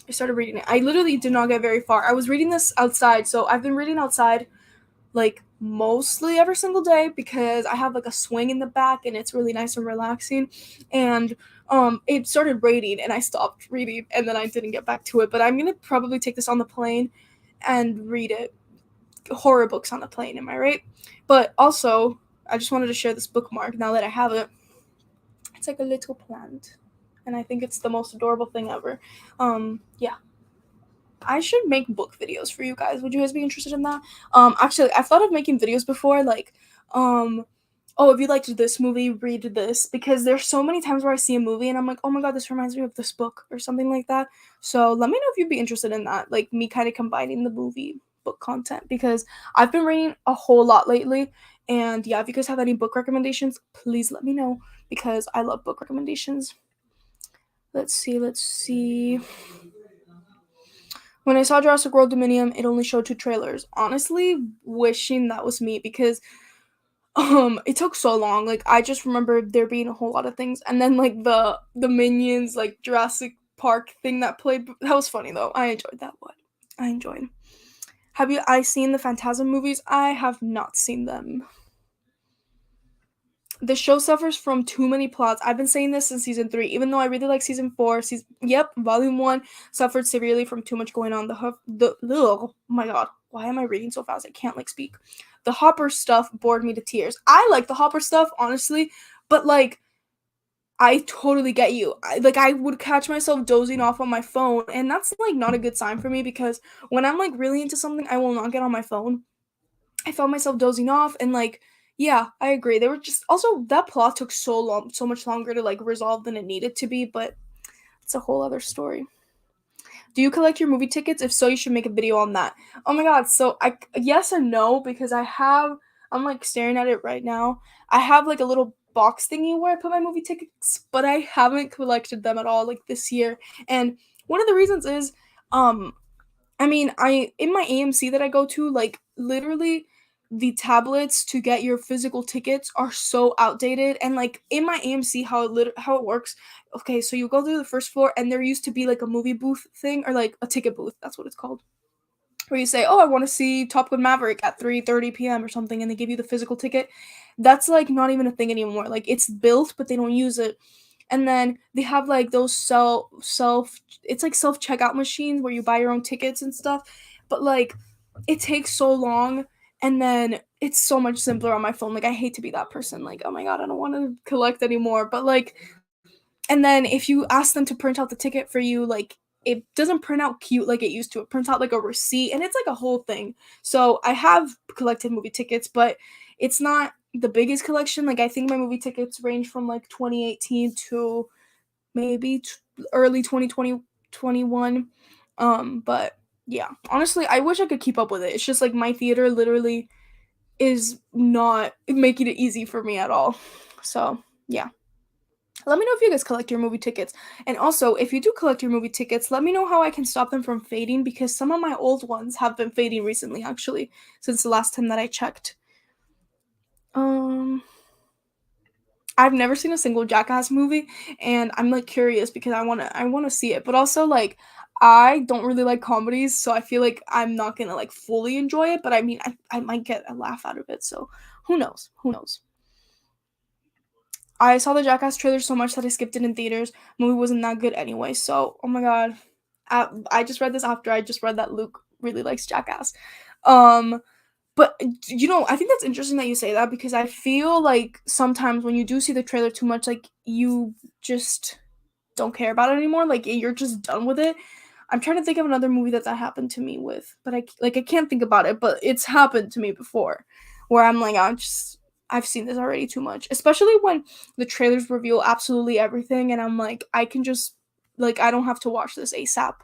I started reading it. I literally did not get very far. I was reading this outside, so I've been reading outside like mostly every single day because I have like a swing in the back and it's really nice and relaxing. And it started raining and I stopped reading and then I didn't get back to it. But I'm gonna probably take this on the plane and read it. Horror books on the plane, am I right? But also, I just wanted to share this bookmark now that I have it. It's like a little plant. And I think it's the most adorable thing ever. Yeah. I should make book videos for you guys. Would you guys be interested in that? Actually, I've thought of making videos before, like, oh, if you liked this movie, read this. Because there's so many times where I see a movie and I'm like, oh my god, this reminds me of this book or something like that. So let me know if you'd be interested in that, like me kind of combining the movie book content because I've been reading a whole lot lately. And yeah, if you guys have any book recommendations, please let me know because I love book recommendations. Let's see. When I saw Jurassic World Dominion, it only showed 2 trailers. Honestly, wishing that was me because it took so long. Like I just remember there being a whole lot of things and then like the Minions like Jurassic Park thing that played that was funny though. I enjoyed that one. I enjoyed. Have you I seen the Phantasm movies? I have not seen them. The show suffers from too many plots. I've been saying this since season 3, even though I really like season 4. Volume 1 suffered severely from too much going on. Oh my god, why am I reading so fast? I can't like speak. The Hopper stuff bored me to tears. I like the Hopper stuff, honestly, but like I totally get you. I would catch myself dozing off on my phone, and that's like not a good sign for me because when I'm like really into something, I will not get on my phone I found myself dozing off and like yeah, I agree. They were just also that plot took so much longer to like resolve than it needed to be, but it's a whole other story. Do you collect your movie tickets? If so, you should make a video on that. Oh my god, so I yes and no because I'm like staring at it right now. I have like a little box thingy where I put my movie tickets, but I haven't collected them at all like this year. And one of the reasons is um I mean, I in my AMC that I go to, like literally the tablets to get your physical tickets are so outdated and like in my AMC how it works. Okay, so you go through the first floor and there used to be like a movie booth thing or like a ticket booth, that's what it's called. Where you say, "Oh, I want to see Top Gun Maverick at 3:30 p.m." or something and they give you the physical ticket. That's like not even a thing anymore. Like it's built but they don't use it. And then they have like those self it's like self checkout machines where you buy your own tickets and stuff, but like it takes so long and then it's so much simpler on my phone. Like I hate to be that person, like oh my god I don't want to collect anymore, but like and then if you ask them to print out the ticket for you, like it doesn't print out cute like it used to. It prints out like a receipt and it's like a whole thing. So I have collected movie tickets, but it's not the biggest collection. Like I think my movie tickets range from like 2018 to maybe early 2021. But yeah, honestly, I wish I could keep up with it. It's just like my theater literally is not making it easy for me at all. So yeah. Let me know if you guys collect your movie tickets. And also, if you do collect your movie tickets, let me know how I can stop them from fading because some of my old ones have been fading recently, actually, since the last time that I checked. Um, I've never seen a single Jackass movie, and I'm like curious because I wanna see it. But also like I don't really like comedies, so I feel like I'm not gonna like fully enjoy it. But I mean, I might get a laugh out of it. So who knows? Who knows? I saw the Jackass trailer so much that I skipped it in theaters. Movie wasn't that good anyway. So oh my god, I just read this after I just read that Luke really likes Jackass. Um, but I think that's interesting that you say that because I feel like sometimes when you do see the trailer too much, like you just don't care about it anymore. Like you're just done with it. I'm trying to think of another movie that happened to me with, but I can't think about it. But it's happened to me before, where I'm like I've seen this already too much. Especially when the trailers reveal absolutely everything, and I'm like I can just like I don't have to watch this ASAP.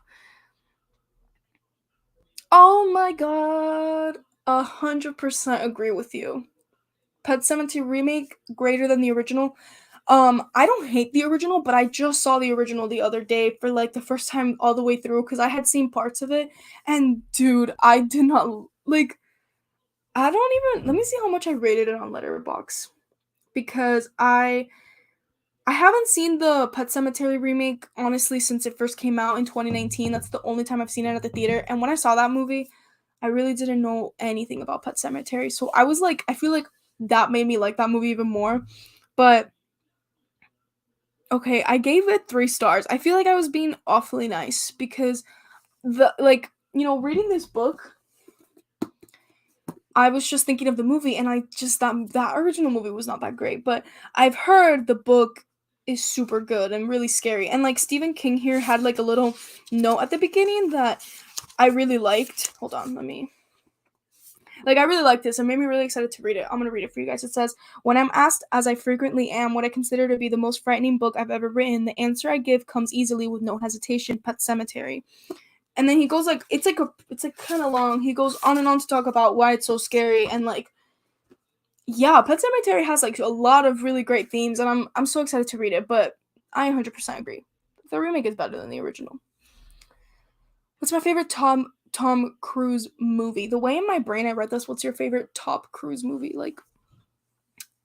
Oh my god, 100% agree with you. Pet Sematary remake greater than the original. I don't hate the original, but I just saw the original the other day for like the first time all the way through because I had seen parts of it, and dude, I did not like. I don't even. Let me see how much I rated it on Letterbox because I haven't seen the Pet Cemetery remake honestly since it first came out in 2019. That's the only time I've seen it at the theater, and when I saw that movie, I really didn't know anything about Pet Cemetery, so I was like, I feel like that made me like that movie even more. But okay, I gave it 3 stars. I feel like I was being awfully nice because reading this book, I was just thinking of the movie and I just that original movie was not that great, but I've heard the book is super good and really scary. And like Stephen King here had like a little note at the beginning that I really liked. Hold on, let me I really like this and made me really excited to read it. I'm gonna read it for you guys. It says, "When I'm asked, as I frequently am, what I consider to be the most frightening book I've ever written, the answer I give comes easily with no hesitation: Pet Cemetery." And then he goes like, it's like kind of long. He goes on and on to talk about why it's so scary and like, yeah, Pet Cemetery has like a lot of really great themes, and I'm so excited to read it. But I 100% agree. The remake is better than the original. What's my favorite Tom Cruise movie? The way in my brain I read this, what's your favorite Tom Cruise movie? Like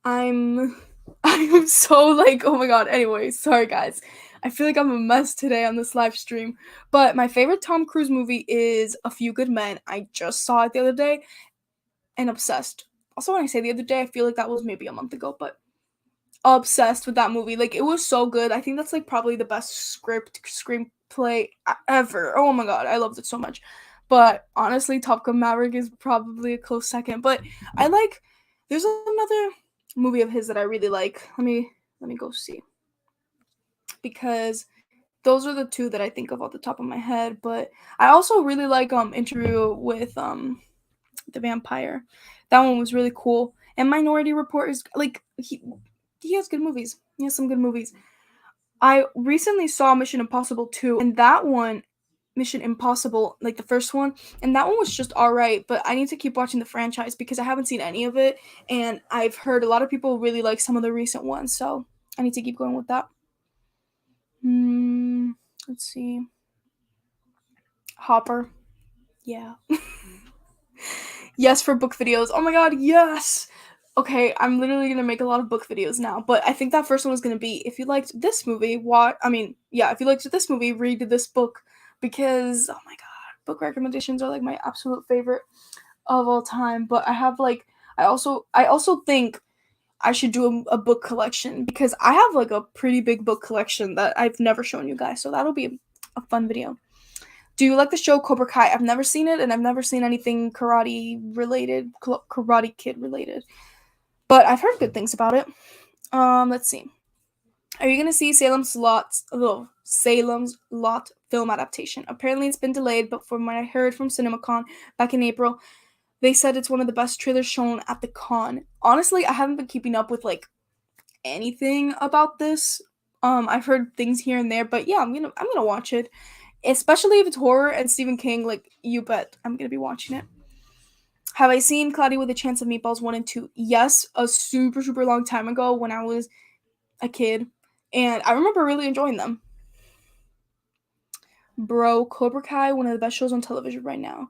I'm I'm so like, oh my god. Anyway, sorry guys. I feel like I'm a mess today on this live stream. But my favorite Tom Cruise movie is A Few Good Men. I just saw it the other day and obsessed. Also, when I say the other day, I feel like that was maybe a month ago, but obsessed with that movie. Like it was so good. I think that's like probably the best screenplay ever. Oh my god, I loved it so much. But honestly, Top Gun Maverick is probably a close second. But I like there's another movie of his that I really like. Let me go see. Because those are the two that I think of off the top of my head, but I also really like Interview with the vampire. That one was really cool. And Minority Report is like he has good movies. He has some good movies. I recently saw Mission Impossible 2, and that one, Mission Impossible, like the first one, and that one was just alright, but I need to keep watching the franchise because I haven't seen any of it, and I've heard a lot of people really like some of the recent ones, so I need to keep going with that. Hmm, let's see. Hopper. Yeah. Yes, for book videos. Oh my god, yes! Okay, I'm literally gonna make a lot of book videos now, but I think that first one was gonna be if you liked this movie, if you liked this movie, read this book because oh my god, book recommendations are like my absolute favorite of all time. But I also think I should do a book collection because I have like a pretty big book collection that I've never shown you guys, so that'll be a fun video. Do you like the show Cobra Kai? I've never seen it, and I've never seen anything karate related, Karate Kid related. But I've heard good things about it. Let's see. Are you gonna see Salem's Lot film adaptation? Apparently, it's been delayed, but from what I heard from CinemaCon back in April, they said it's one of the best trailers shown at the con. Honestly, I haven't been keeping up with like anything about this. I've heard things here and there, but yeah, I'm gonna watch it, especially if it's horror and Stephen King. Like you bet, I'm gonna be watching it. Have I seen Cloudy with a Chance of Meatballs 1 and 2? Yes, a super, super long time ago when I was a kid. And I remember really enjoying them. Bro, Cobra Kai, one of the best shows on television right now.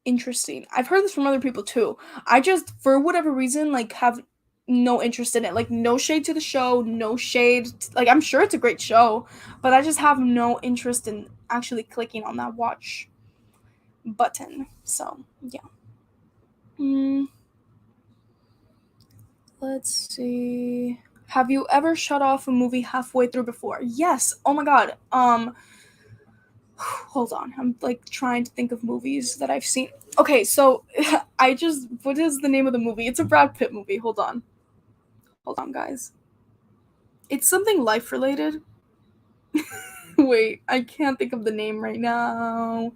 Interesting. I've heard this from other people too. I just, for whatever reason, like, have no interest in it. Like, no shade to the show, no shade. Like, I'm sure it's a great show, but I just have no interest in actually clicking on that watch button. So, yeah. Mm, let's see. Have you ever shut off a movie halfway through before? Yes. Oh my god. Hold on. I'm like trying to think of movies that I've seen. Okay, so what is the name of the movie? It's a Brad Pitt movie. Hold on. Hold on, guys. It's something life related. Wait, I can't think of the name right now.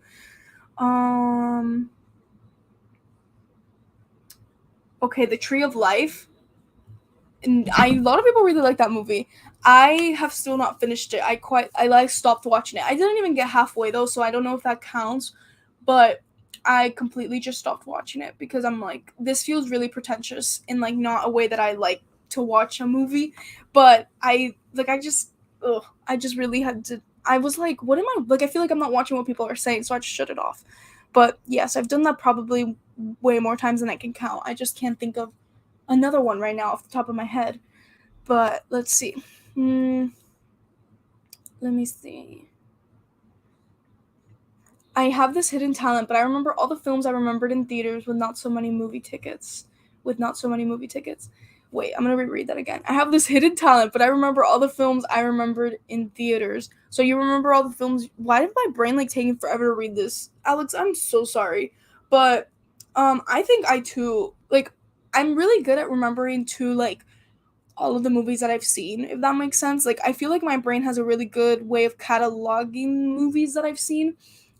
Um okay, The Tree of Life. And a lot of people really like that movie. I have still not finished it. I like stopped watching it. I didn't even get halfway though, so I don't know if that counts. But I completely just stopped watching it because I'm like, this feels really pretentious in like not a way that I like to watch a movie. But I just really had to. I was like, what am I like? I feel like I'm not watching what people are saying, so I just shut it off. But yes, I've done that probably way more times than I can count. I just can't think of another one right now off the top of my head. But let's see. Hmm, let me see. I have this hidden talent, but I remember all the films I remembered in theaters with not so many movie tickets. With not so many movie tickets. Wait, I'm gonna reread that again. I have this hidden talent, but I remember all the films I remembered in theaters. So you remember all the films? Why did my brain like taking forever to read this, Alex? I'm so sorry, but I think I too like. I'm really good at remembering to like all of the movies that I've seen, if that makes sense. Like I feel like my brain has a really good way of cataloging movies that I've seen.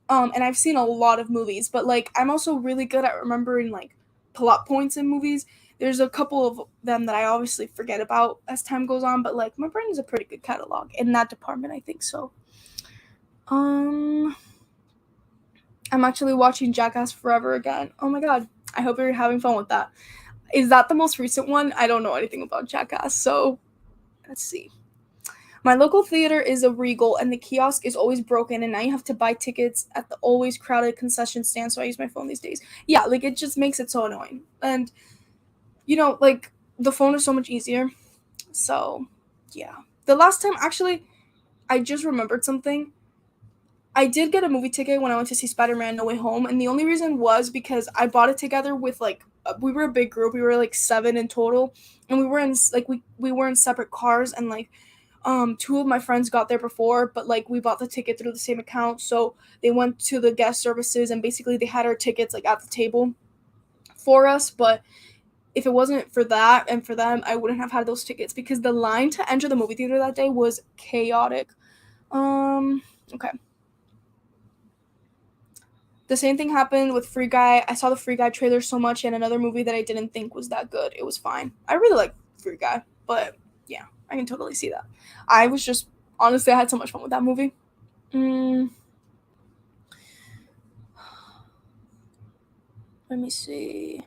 And I've seen a lot of movies, but like I'm also really good at remembering like plot points in movies. There's a couple of them that I obviously forget about as time goes on, but like my brain is a pretty good catalog in that department, I think so. Um I'm actually watching Jackass Forever again. Oh my god. I hope you're having fun with that. Is that the most recent one? I don't know anything about Jackass, so let's see. My local theater is a Regal, and the kiosk is always broken, and now you have to buy tickets at the always crowded concession stand, so I use my phone these days. Yeah, like, it just makes it so annoying. And, like, the phone is so much easier. So, yeah. The last time, actually, I just remembered something. I did get a movie ticket when I went to see Spider-Man No Way Home, and the only reason was because I bought it together with, like, we were a big group. We were, like, 7 in total, and we were in, like, we were in separate cars, and, like, two of my friends got there before, but like we bought the ticket through the same account, so they went to the guest services and basically they had our tickets like at the table for us. But if it wasn't for that and for them, I wouldn't have had those tickets because the line to enter the movie theater that day was chaotic. Okay. The same thing happened with Free Guy. I saw the Free Guy trailer so much, and another movie that I didn't think was that good. It was fine. I really like Free Guy, but yeah, I can totally see that. I was just honestly, I had so much fun with that movie. Mm, let me see.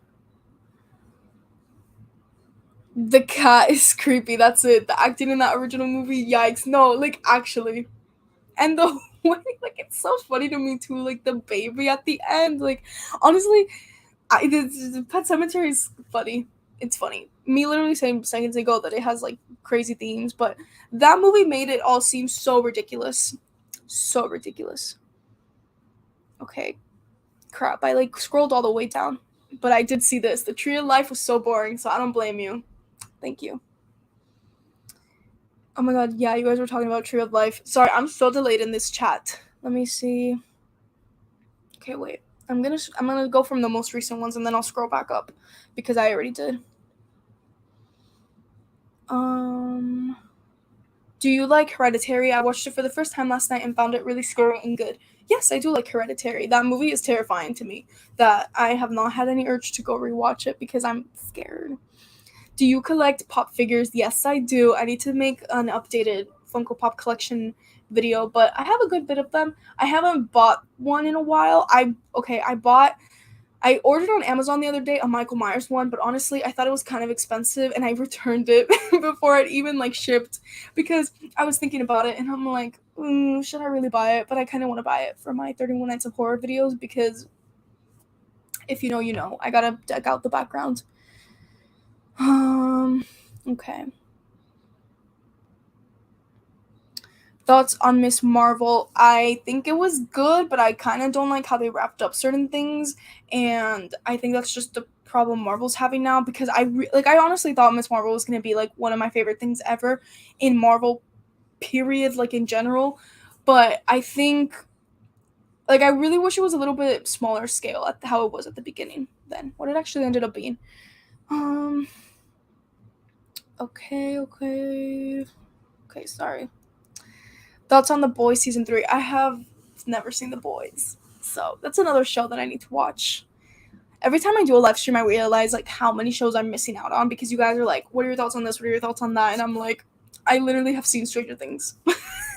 The cat is creepy. That's it. The acting in that original movie, yikes. No, like actually. And the way, like, it's so funny to me too. Like the baby at the end. Like, honestly, the Pet Cemetery is funny. It's funny. Me literally saying seconds ago that it has like crazy themes, but that movie made it all seem so ridiculous. So ridiculous. Okay, crap. I like scrolled all the way down, but I did see this. The Tree of Life was so boring, so I don't blame you. Thank you. Oh my god, yeah, you guys were talking about Tree of Life. Sorry, I'm so delayed in this chat. Let me see. Okay, wait. I'm gonna go from the most recent ones and then I'll scroll back up because I already did. Um Do you like Hereditary? I watched it for the first time last night and found it really scary and good. Yes, I do like Hereditary. That movie is terrifying to me. That I have not had any urge to go rewatch it because I'm scared. Do you collect pop figures? Yes, I do. I need to make an updated Funko Pop collection video, but I have a good bit of them. I haven't bought one in a while. I ordered on Amazon the other day a Michael Myers one, but honestly, I thought it was kind of expensive and I returned it before it even like shipped because I was thinking about it and I'm like, should I really buy it? But I kind of want to buy it for my 31 Nights of Horror videos because if you know, you know. I gotta deck out the background. Okay. Thoughts on Miss Marvel? I think it was good, but I kind of don't like how they wrapped up certain things, and I think that's just the problem Marvel's having now because I honestly thought Miss Marvel was going to be like one of my favorite things ever in Marvel period, like in general, but I think like I really wish it was a little bit smaller scale at how it was at the beginning than what it actually ended up being. Um okay, sorry. Thoughts on The Boys season 3? I have never seen The Boys, so that's another show that I need to watch. Every time I do a live stream, I realize like how many shows I'm missing out on because you guys are like, "What are your thoughts on this? What are your thoughts on that?" And I'm like, I literally have seen Stranger Things.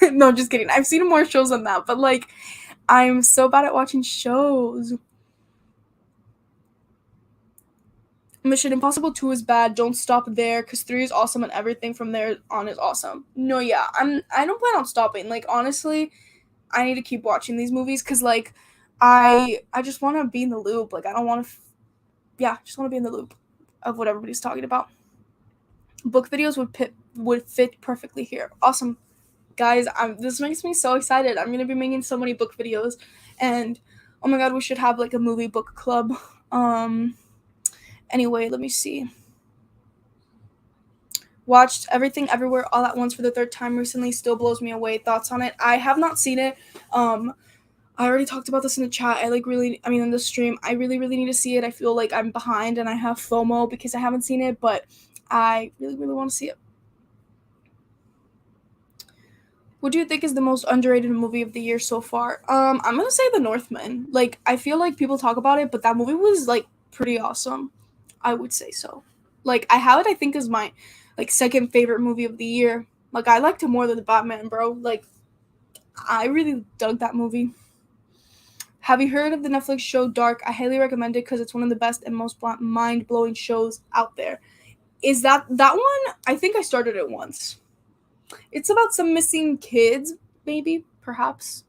No, just kidding. I've seen more shows than that, but like, I'm so bad at watching shows. Mission Impossible 2 is bad. Don't stop there because 3 is awesome and everything from there on is awesome. No, yeah, I don't plan on stopping. Like honestly, I need to keep watching these movies because like I just want to be in the loop. Like I don't want to yeah, I just want to be in the loop of what everybody's talking about. Book videos would fit perfectly here. Awesome. Guys, this makes me so excited. I'm going to be making so many book videos and oh my god, we should have like a movie book club. Anyway, let me see. Watched Everything Everywhere All at Once for the third time recently. Still blows me away. Thoughts on it? I have not seen it. I already talked about this in the chat. In the stream. I really, really need to see it. I feel like I'm behind and I have FOMO because I haven't seen it, but I really, really want to see it. What do you think is the most underrated movie of the year so far? I'm gonna say The Northman. Like, I feel like people talk about it, but that movie was like pretty awesome. I would say so. Like, I have it. I think is my like second favorite movie of the year. Like, I liked it more than the Batman, bro. Like, I really dug that movie. Have you heard of the Netflix show Dark? I highly recommend it because it's one of the best and most mind-blowing shows out there. Is that one? I think I started it once. It's about some missing kids, maybe, perhaps.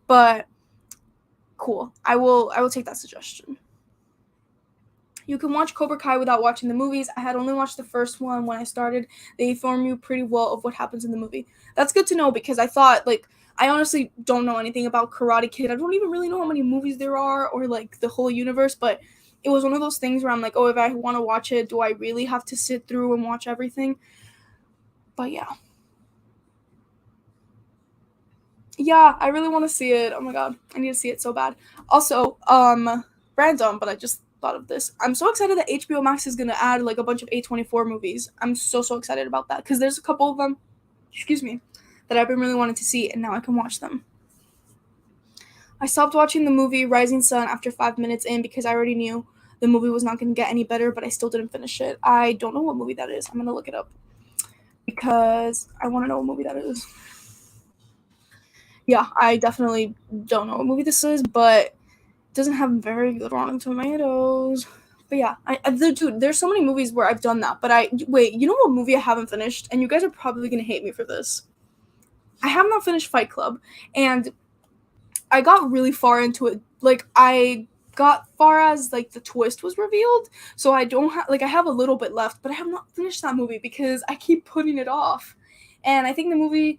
But cool. I will take that suggestion. You can watch Cobra Kai without watching the movies. I had only watched the first one when I started. They inform you pretty well of what happens in the movie. That's good to know because I thought, like, I honestly don't know anything about Karate Kid. I don't even really know how many movies there are or, like, the whole universe. But it was one of those things where I'm like, oh, if I want to watch it, do I really have to sit through and watch everything? But, yeah. Yeah, I really want to see it. Oh, my God. I need to see it so bad. Also, random, but I just thought of this. I'm so excited that HBO Max is gonna add like a bunch of A24 movies. I'm so excited about that because there's a couple of them, excuse me, that I've been really wanting to see, and now I can watch them. I stopped watching the movie Rising Sun after 5 minutes in because I already knew the movie was not going to get any better, but I still didn't finish it. I don't know what movie that is. I'm going to look it up because I want to know what movie that is. Yeah, I definitely don't know what movie this is, but it doesn't have very good Rotten Tomatoes. But yeah, dude, there's so many movies where I've done that. But wait, you know what movie I haven't finished? And you guys are probably going to hate me for this. I have not finished Fight Club, and I got really far into it. Like, I got far as like the twist was revealed, so I don't have like I have a little bit left, but I have not finished that movie because I keep putting it off. And I think the movie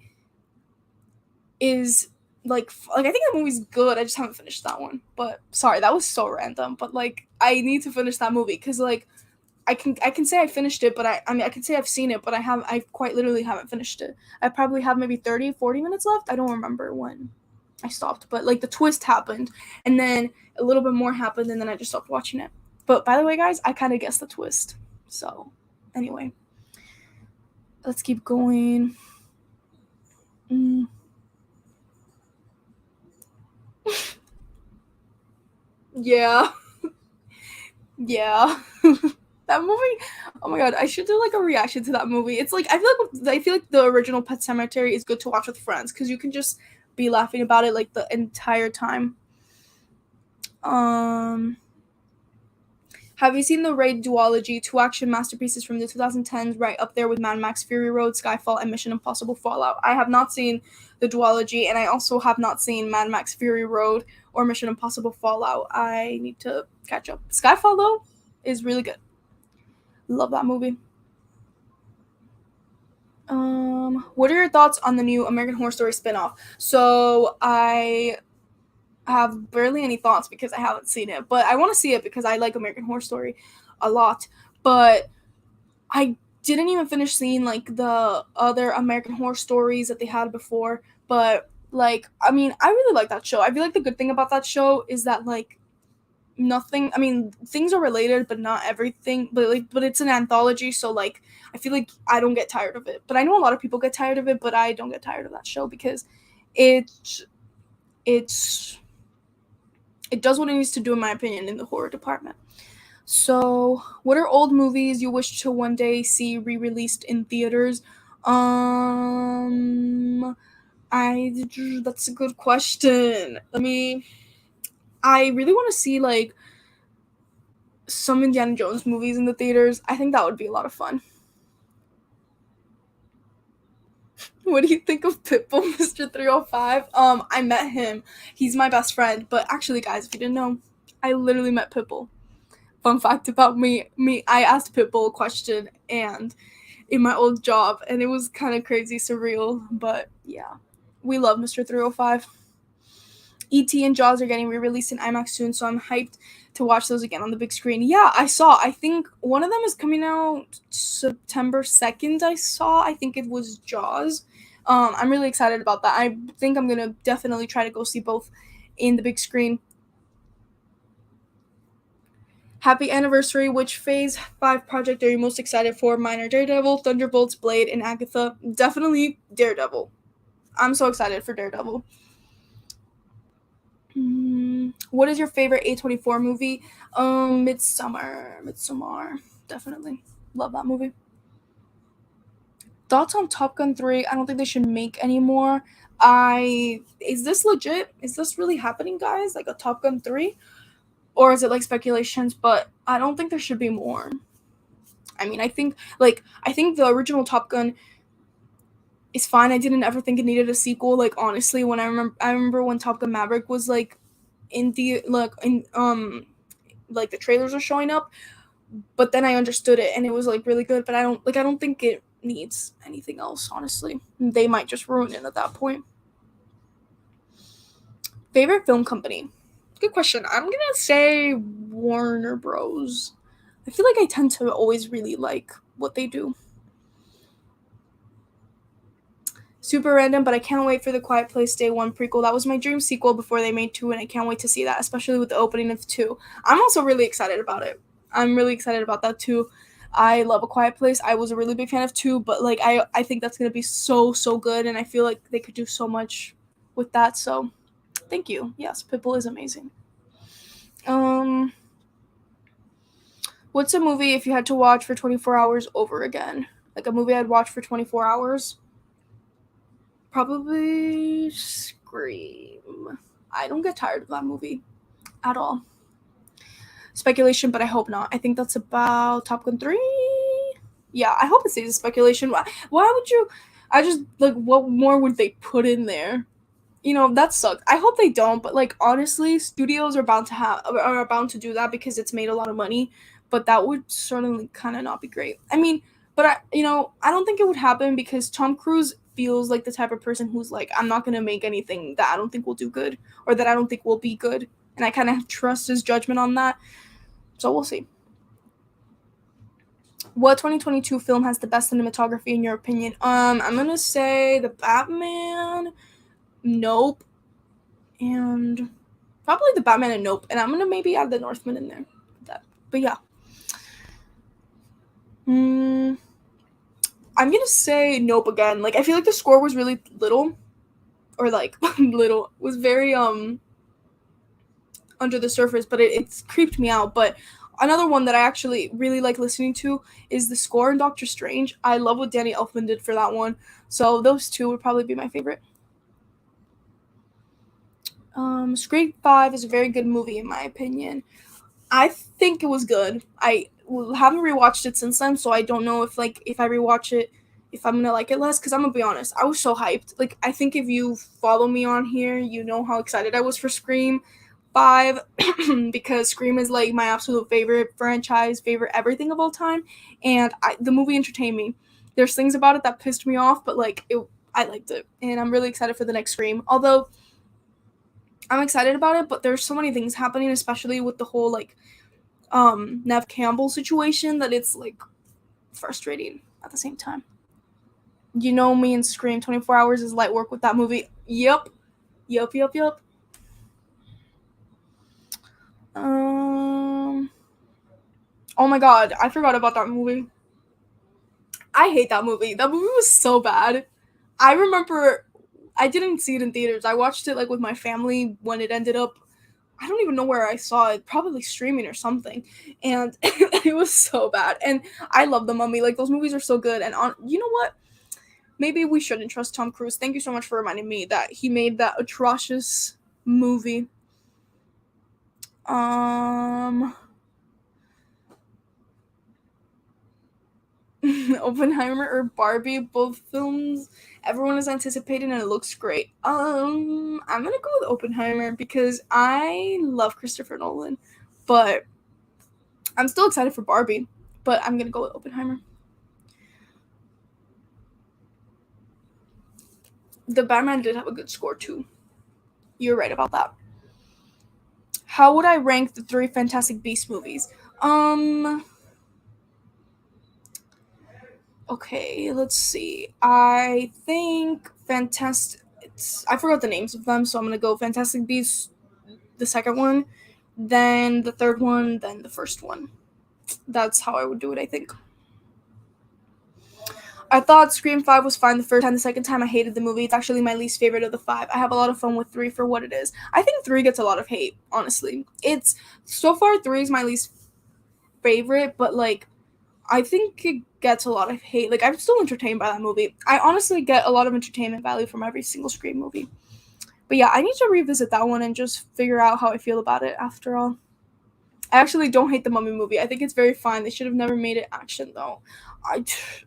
is I think the movie's good. I just haven't finished that one. But sorry, that was so random. But like I need to finish that movie because like I can say I finished it, but I mean I can say I've seen it, but I quite literally haven't finished it. I probably have maybe 30, 40 minutes left. I don't remember when I stopped, but like the twist happened, and then a little bit more happened, and then I just stopped watching it. But by the way, guys, I kind of guessed the twist. So anyway, let's keep going. Mm. Yeah, yeah. That movie, oh my god, I should do like a reaction to that movie. It's like I feel like the original Pet Cemetery is good to watch with friends because you can just be laughing about it like the entire time. Um, have you seen the Raid duology, two action masterpieces from the 2010s, right up there with Mad Max Fury Road, Skyfall, and Mission Impossible Fallout? I have not seen the duology, and I also have not seen Mad Max Fury Road or Mission Impossible Fallout. I need to catch up. Skyfall though is really good. Love that movie. What are your thoughts on the new American Horror Story spinoff? So I have barely any thoughts because I haven't seen it, but I want to see it because I like American Horror Story a lot. But I didn't even finish seeing like the other American Horror Stories that they had before. But like, I mean, I really like that show. I feel like the good thing about that show is that like nothing, I mean, things are related but not everything, but it's an anthology, so like I feel like I don't get tired of it. But I know a lot of people get tired of it, but I don't get tired of that show because it it's it does what it needs to do in my opinion in the horror department. So what are old movies you wish to one day see re-released in theaters? um I That's a good question. I really want to see like some Indiana Jones movies in the theaters. I think that would be a lot of fun. What do you think of Pitbull, Mr. 305? I met him. He's my best friend. But actually, guys, if you didn't know, I literally met Pitbull. Fun fact about me, I asked Pitbull a question and in my old job, and it was kind of crazy, surreal. But yeah, we love Mr. 305. E.T. and Jaws are getting re-released in IMAX soon, so I'm hyped to watch those again on the big screen. Yeah, I saw. I think one of them is coming out September 2nd. I think it was Jaws. I'm really excited about that. I think I'm gonna definitely try to go see both in the big screen. Happy anniversary. Which Phase 5 project are you most excited for? Mine are Daredevil, Thunderbolts, Blade, and Agatha. Definitely Daredevil. I'm so excited for Daredevil. What is your favorite A24 movie? Midsummer. Definitely. Love that movie. Thoughts on Top Gun 3? I don't think they should make anymore. Is this legit? Is this really happening, guys? Like a Top Gun 3? Or is it like speculations? But I don't think there should be more. I mean, I think the original Top Gun is fine. I didn't ever think it needed a sequel. Like honestly, when I remember when Top Gun Maverick was like in the like in like the trailers were showing up, but then I understood it and it was like really good. But I don't think it needs anything else. Honestly, they might just ruin it at that point. Favorite film company? Good question. I'm gonna say Warner Bros. I feel like I tend to always really like what they do. Super random, but I can't wait for the Quiet Place Day 1 prequel. That was my dream sequel before they made 2, and I can't wait to see that, especially with the opening of 2. I'm also really excited about it. I'm really excited about that too. I love A Quiet Place. I was a really big fan of 2, but like I think that's going to be so good, and I feel like they could do so much with that. So Thank you. Yes, Pitbull is amazing. Um, what's a movie if you had to watch for 24 hours over again? Like a movie I'd watch for 24 hours? Probably Scream. I don't get tired of that movie at all. Speculation, but I hope not. I think that's about Top Gun 3. Yeah, I hope it stays a speculation. Why would you? I just, like, what more would they put in there? That sucks. I hope they don't, but like honestly, studios are bound to do that because it's made a lot of money, but that would certainly kind of not be great. I mean, but I don't think it would happen because Tom Cruise feels like the type of person who's like, I'm not going to make anything that I don't think will do good or that I don't think will be good, and I kind of trust his judgment on that. So we'll see. What 2022 film has the best cinematography in your opinion? I'm going to say The Batman, Nope, and probably The Batman and Nope, and I'm gonna maybe add The Northman in there. But yeah, I'm gonna say Nope again. Like I feel like the score was really little, or like little was very under the surface, but it's creeped me out. But another one that I actually really like listening to is the score in Doctor Strange. I love what Danny Elfman did for that one. So those two would probably be my favorite. Scream 5 is a very good movie in my opinion. I think it was good. I haven't rewatched it since then, so I don't know if I rewatch it, if I'm gonna like it less. Because I'm gonna be honest, I was so hyped. Like I think if you follow me on here, you know how excited I was for Scream 5 because Scream is like my absolute favorite franchise, favorite everything of all time, and the movie entertained me. There's things about it that pissed me off, but I liked it, and I'm really excited for the next Scream. Although I'm excited about it, but there's so many things happening, especially with the whole Nev Campbell situation, that it's like frustrating at the same time. You know me and Scream 24 Hours is light work with that movie. Yep. Yep, yep, yep. Um Oh my god, I forgot about that movie. I hate that movie. That movie was so bad. I remember I didn't see it in theaters. I watched it like with my family when it ended up. I don't even know where I saw it, probably streaming or something. And it was so bad. And I love The Mummy. Like those movies are so good. And you know what? Maybe we shouldn't trust Tom Cruise. Thank you so much for reminding me that he made that atrocious movie. Um Oppenheimer or Barbie, both films everyone is anticipating and it looks great. I'm gonna go with Oppenheimer because I love Christopher Nolan, but I'm still excited for Barbie, but I'm gonna go with Oppenheimer. The Batman did have a good score too. You're right about that. How would I rank the three Fantastic Beasts movies? Um okay, let's see. I think Fantastic I forgot the names of them, so I'm gonna go Fantastic Beasts, the second one, then the third one, then the first one. That's how I would do it, I think. I thought Scream 5 was fine the first time. The second time, I hated the movie. It's actually my least favorite of the five. I have a lot of fun with 3 for what it is. I think 3 gets a lot of hate, honestly. It's so far 3 is my least favorite, but like I think it gets a lot of hate. Like I'm still entertained by that movie. I honestly get a lot of entertainment value from every single Scream movie. But yeah, I need to revisit that one and just figure out how I feel about it after all. I actually don't hate the Mummy movie. I think it's very fine. They should have never made it action though. I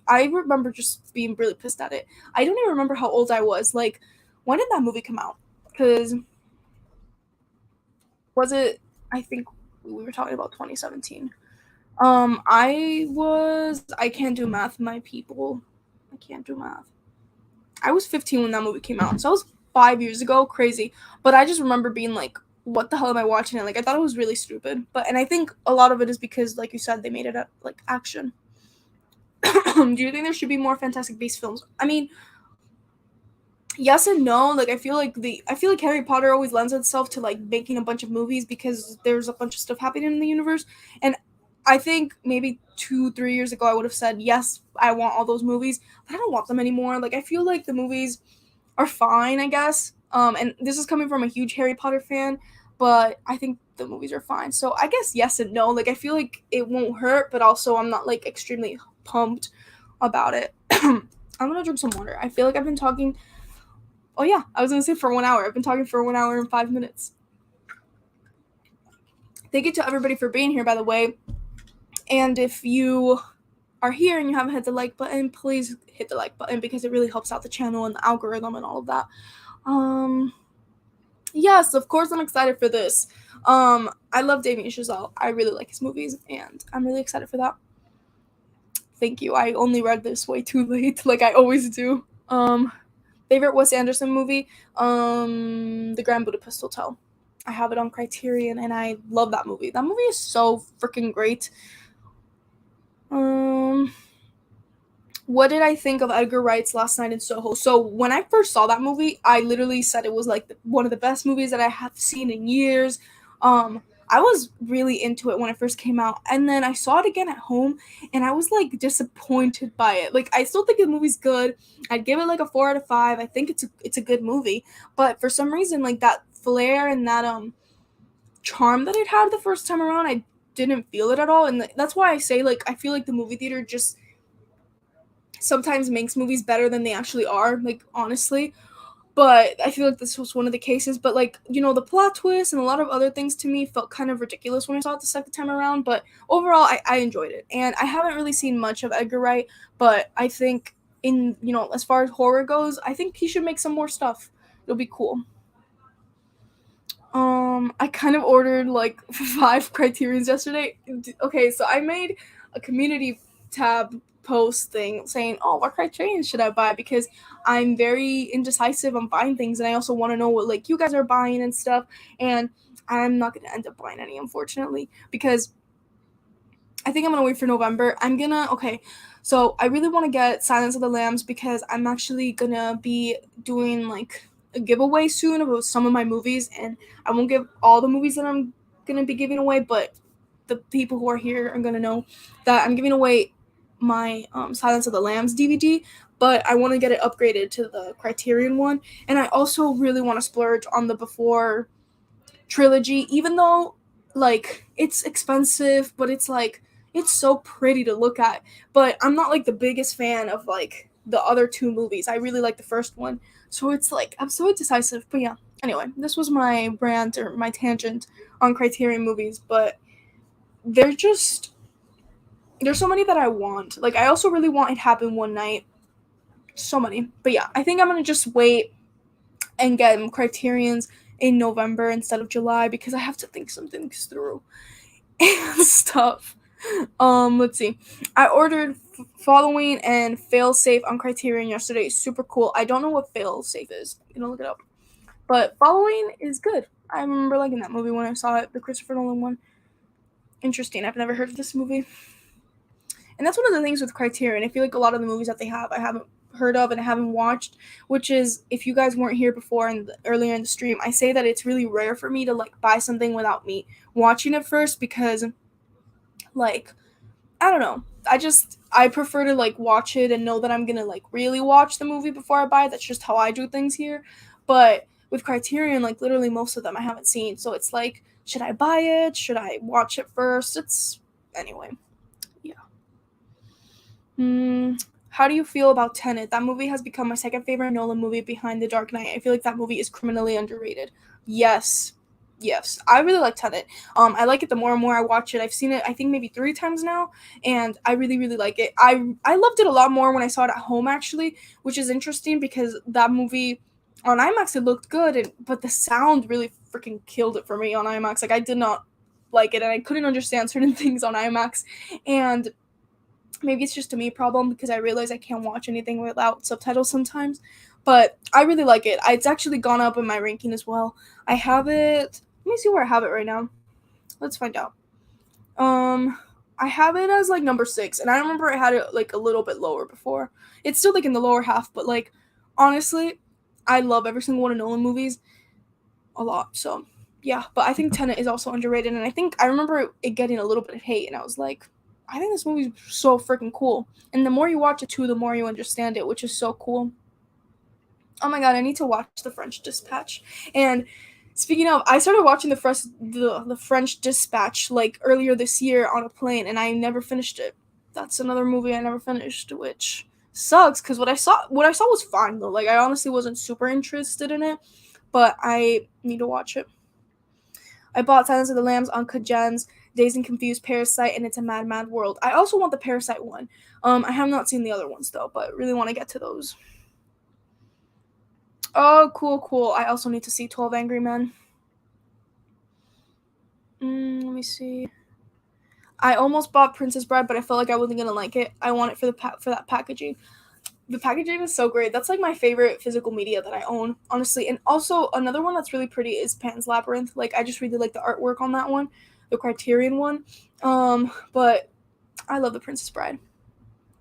I remember just being really pissed at it. I don't even remember how old I was. Like, when did that movie come out? Because was it? I think we were talking about 2017. I can't do math, my people. I can't do math. I was 15 when that movie came out, so that was 5 years ago. Crazy, but I just remember being like, "What the hell am I watching?" It like I thought it was really stupid. But and I think a lot of it is because, like you said, they made it like action. Do you think there should be more Fantastic Beasts films? I mean, yes and no. Like I feel like Harry Potter always lends itself to like making a bunch of movies because there's a bunch of stuff happening in the universe. And I think maybe 2 3 years ago I would have said yes, I want all those movies, but I don't want them anymore. Like I feel like the movies are fine, I guess. And this is coming from a huge Harry Potter fan, but I think the movies are fine. So I guess yes and no. Like I feel like it won't hurt, but also I'm not like extremely pumped about it. I'm gonna drink some water. I feel like I've been talking. Oh yeah, I was gonna say for 1 hour. I've been talking for 1 hour and 5 minutes. Thank you to everybody for being here, by the way. And if you are here and you haven't hit the like button, please hit the like button because it really helps out the channel and the algorithm and all of that. Yes, of course I'm excited for this. I love Damien Chazelle. I really like his movies and I'm really excited for that. Thank you. I only read this way too late, like I always do. Favorite Wes Anderson movie? The Grand Budapest Hotel. I have it on Criterion and I love that movie. That movie is so freaking great. What did I think of Edgar Wright's Last Night in Soho? So when I first saw that movie, I literally said it was like one of the best movies that I have seen in years. I was really into it when it first came out, and then I saw it again at home, and I was like disappointed by it. Like I still think the movie's good. I'd give it like a 4 out of 5. I think it's a good movie, but for some reason, like that flair and that charm that it had the first time around, I didn't feel it at all, and that's why I say like I feel like the movie theater just sometimes makes movies better than they actually are, like honestly. But I feel like this was one of the cases. But like, the plot twist and a lot of other things to me felt kind of ridiculous when I saw it the second time around. But overall, I enjoyed it. And I haven't really seen much of Edgar Wright, but I think as far as horror goes, I think he should make some more stuff. It'll be cool. I kind of ordered like 5 criterions yesterday. Okay, so I made a community tab post thing saying, "Oh, what criterions should I buy?" Because I'm very indecisive on buying things, and I also want to know what like you guys are buying and stuff. And I'm not gonna end up buying any, unfortunately, because I think I'm gonna wait for November. Okay. So I really want to get Silence of the Lambs because I'm actually gonna be doing like a giveaway soon about some of my movies, and I won't give all the movies that I'm gonna be giving away, but the people who are here are gonna know that I'm giving away my Silence of the Lambs DVD. But I want to get it upgraded to the Criterion one, and I also really want to splurge on the Before trilogy, even though like it's expensive, but it's like it's so pretty to look at. But I'm not like the biggest fan of like the other 2 movies. I really like the first one. So it's like I'm so indecisive. But yeah. Anyway, this was my rant or my tangent on Criterion movies, but they're just there's so many that I want. Like I also really want It Happened One Night. So many. But yeah, I think I'm gonna just wait and get Criterions in November instead of July because I have to think some things through and stuff. Let's see. I ordered Following and Failsafe on Criterion yesterday. Super cool. I don't know what Failsafe is. You know, look it up. But Following is good. I remember liking that movie when I saw it, the Christopher Nolan one. Interesting. I've never heard of this movie. And that's one of the things with Criterion. I feel like a lot of the movies that they have, I haven't heard of and I haven't watched, which is, if you guys weren't here before and earlier in the stream, I say that it's really rare for me to like buy something without me watching it first because like I don't know, I prefer to like watch it and know that I'm gonna like really watch the movie before I buy it. That's just how I do things here. But with Criterion, like literally most of them I haven't seen, so it's like, should I buy it, should I watch it first? It's anyway. How do you feel about Tenet? That movie has become my second favorite Nolan movie behind The Dark Knight. I feel like that movie is criminally underrated. Yes. Yes. I really like Tenet. I like it the more and more I watch it. I've seen it I think maybe 3 times now, and I really, really like it. I loved it a lot more when I saw it at home actually, which is interesting because that movie on IMAX it looked good, but the sound really freaking killed it for me on IMAX. Like I did not like it and I couldn't understand certain things on IMAX, and maybe it's just a me problem because I realize I can't watch anything without subtitles sometimes. But I really like it. It's actually gone up in my ranking as well. I have it. Let me see where I have it right now. Let's find out. I have it as like number 6, and I remember I had it like a little bit lower before. It's still like in the lower half, but like honestly, I love every single one of Nolan movies a lot. So yeah, but I think Tenet is also underrated, and I think I remember it getting a little bit of hate, and I was like, I think this movie's so freaking cool. And the more you watch it too, the more you understand it, which is so cool. Oh my god, I need to watch The French Dispatch. And speaking of, I started watching the French Dispatch like earlier this year on a plane, and I never finished it. That's another movie I never finished, which sucks because what I saw was fine though. Like I honestly wasn't super interested in it, but I need to watch it. I bought Silence of the Lambs, Uncut Gems, Dazed and Confused, Parasite, and It's a Mad Mad World. I also want the Parasite one. I have not seen the other ones though, but really want to get to those. Oh, cool, cool. I also need to see 12 Angry Men. Let me see. I almost bought Princess Bride, but I felt like I wasn't gonna like it. I want it for for that packaging. The packaging is so great. That's like my favorite physical media that I own, honestly. And also another one that's really pretty is Pan's Labyrinth. Like I just really like the artwork on that one, the Criterion one. But I love the Princess Bride.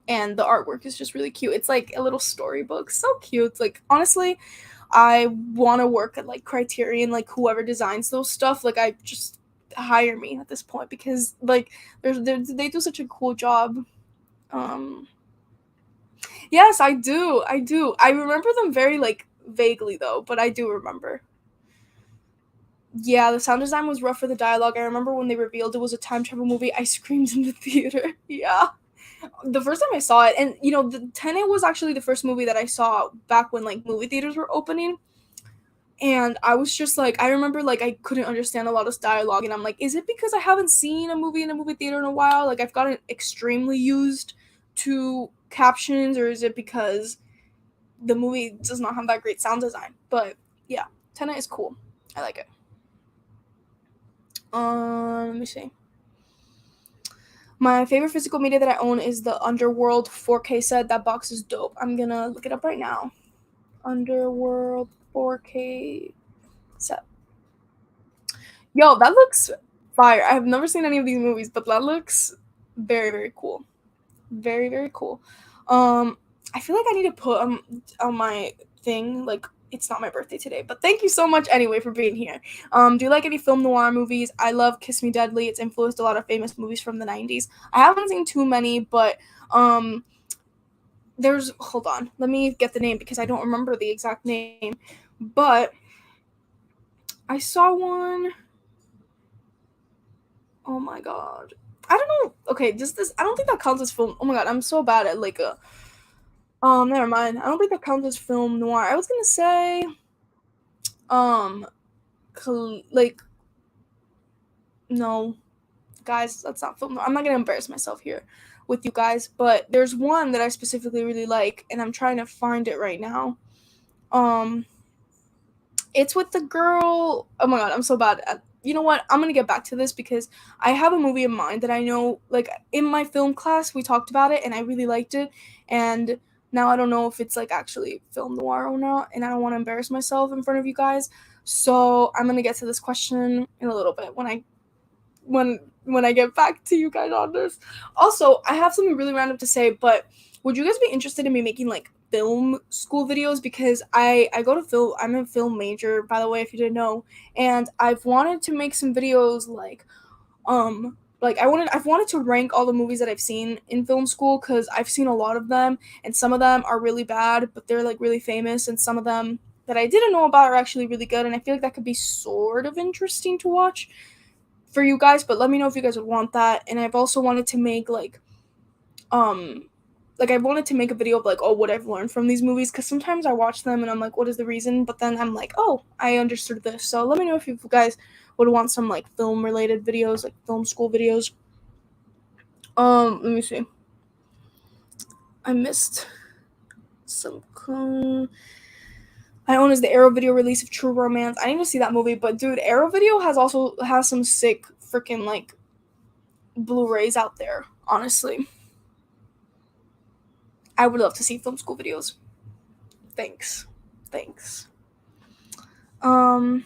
And the artwork is just really cute. It's like a little storybook. So cute. It's like honestly, I want to work at like Criterion, like whoever designs those stuff. Like I just hire me at this point because like they do such a cool job. Um, yes, I do. I do. I remember them very like vaguely though, but I do remember. Yeah, the sound design was rough for the dialogue. I remember when they revealed it was a time travel movie. I screamed in the theater. Yeah. The first time I saw it, and the Tenet was actually the first movie that I saw back when like movie theaters were opening, and I was just like, I remember like I couldn't understand a lot of dialogue, and I'm like, is it because I haven't seen a movie in a movie theater in a while? Like I've gotten extremely used to captions, or is it because the movie does not have that great sound design? But yeah, Tenet is cool. I like it. Let me see. My favorite physical media that I own is the Underworld 4K set. That box is dope. I'm gonna look it up right now. Underworld 4K set. Yo, that looks fire. I have never seen any of these movies, but that looks very, very cool. Very, very cool. Um, I feel like I need to put on my thing, like, it's not my birthday today, but thank you so much anyway for being here. Do you like any film noir movies? I love Kiss Me Deadly. It's influenced a lot of famous movies from the 90s. I haven't seen too many, but there's hold on. Let me get the name because I don't remember the exact name. But I saw one. Oh my god. I don't know. Okay, just this. I don't think that counts as film. Oh my god, I'm so bad at like a. Never mind. I don't think that counts as film noir. I was gonna say, um, like no, guys, that's not film noir. I'm not gonna embarrass myself here with you guys, but there's one that I specifically really like, and I'm trying to find it right now. Um, it's with the girl. Oh my god, I'm so bad at. You know what? I'm gonna get back to this because I have a movie in mind that I know. Like in my film class, we talked about it, and I really liked it. And now I don't know if it's like actually film noir or not, and I don't want to embarrass myself in front of you guys. So I'm gonna get to this question in a little bit when I get back to you guys on this. Also, I have something really random to say, but would you guys be interested in me making like film school videos? Because I go to film. I'm a film major, by the way, if you didn't know, and I've wanted to make some videos like I've wanted to rank all the movies that I've seen in film school because I've seen a lot of them, and some of them are really bad, but they're like really famous, and some of them that I didn't know about are actually really good, and I feel like that could be sort of interesting to watch for you guys, but let me know if you guys would want that. And I've also wanted to make um I wanted to make a video of like, oh, what I've learned from these movies, because sometimes I watch them and I'm like, what is the reason? But then I'm like, oh, I understood this. So let me know if you guys would want some like film related videos, like film school videos. Let me see. I missed some. I own is the Arrow Video release of True Romance. I need to see that movie, but dude, Arrow Video has some sick freaking like Blu-rays out there. Honestly, I would love to see film school videos. Thanks. Um,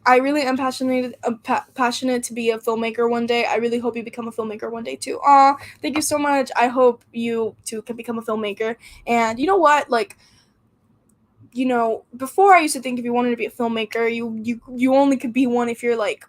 I really am passionate to be a filmmaker one day. I really hope you become a filmmaker one day too. Aw, thank you so much. I hope you too can become a filmmaker. And you know what? Like, before I used to think if you wanted to be a filmmaker, you only could be one if you're like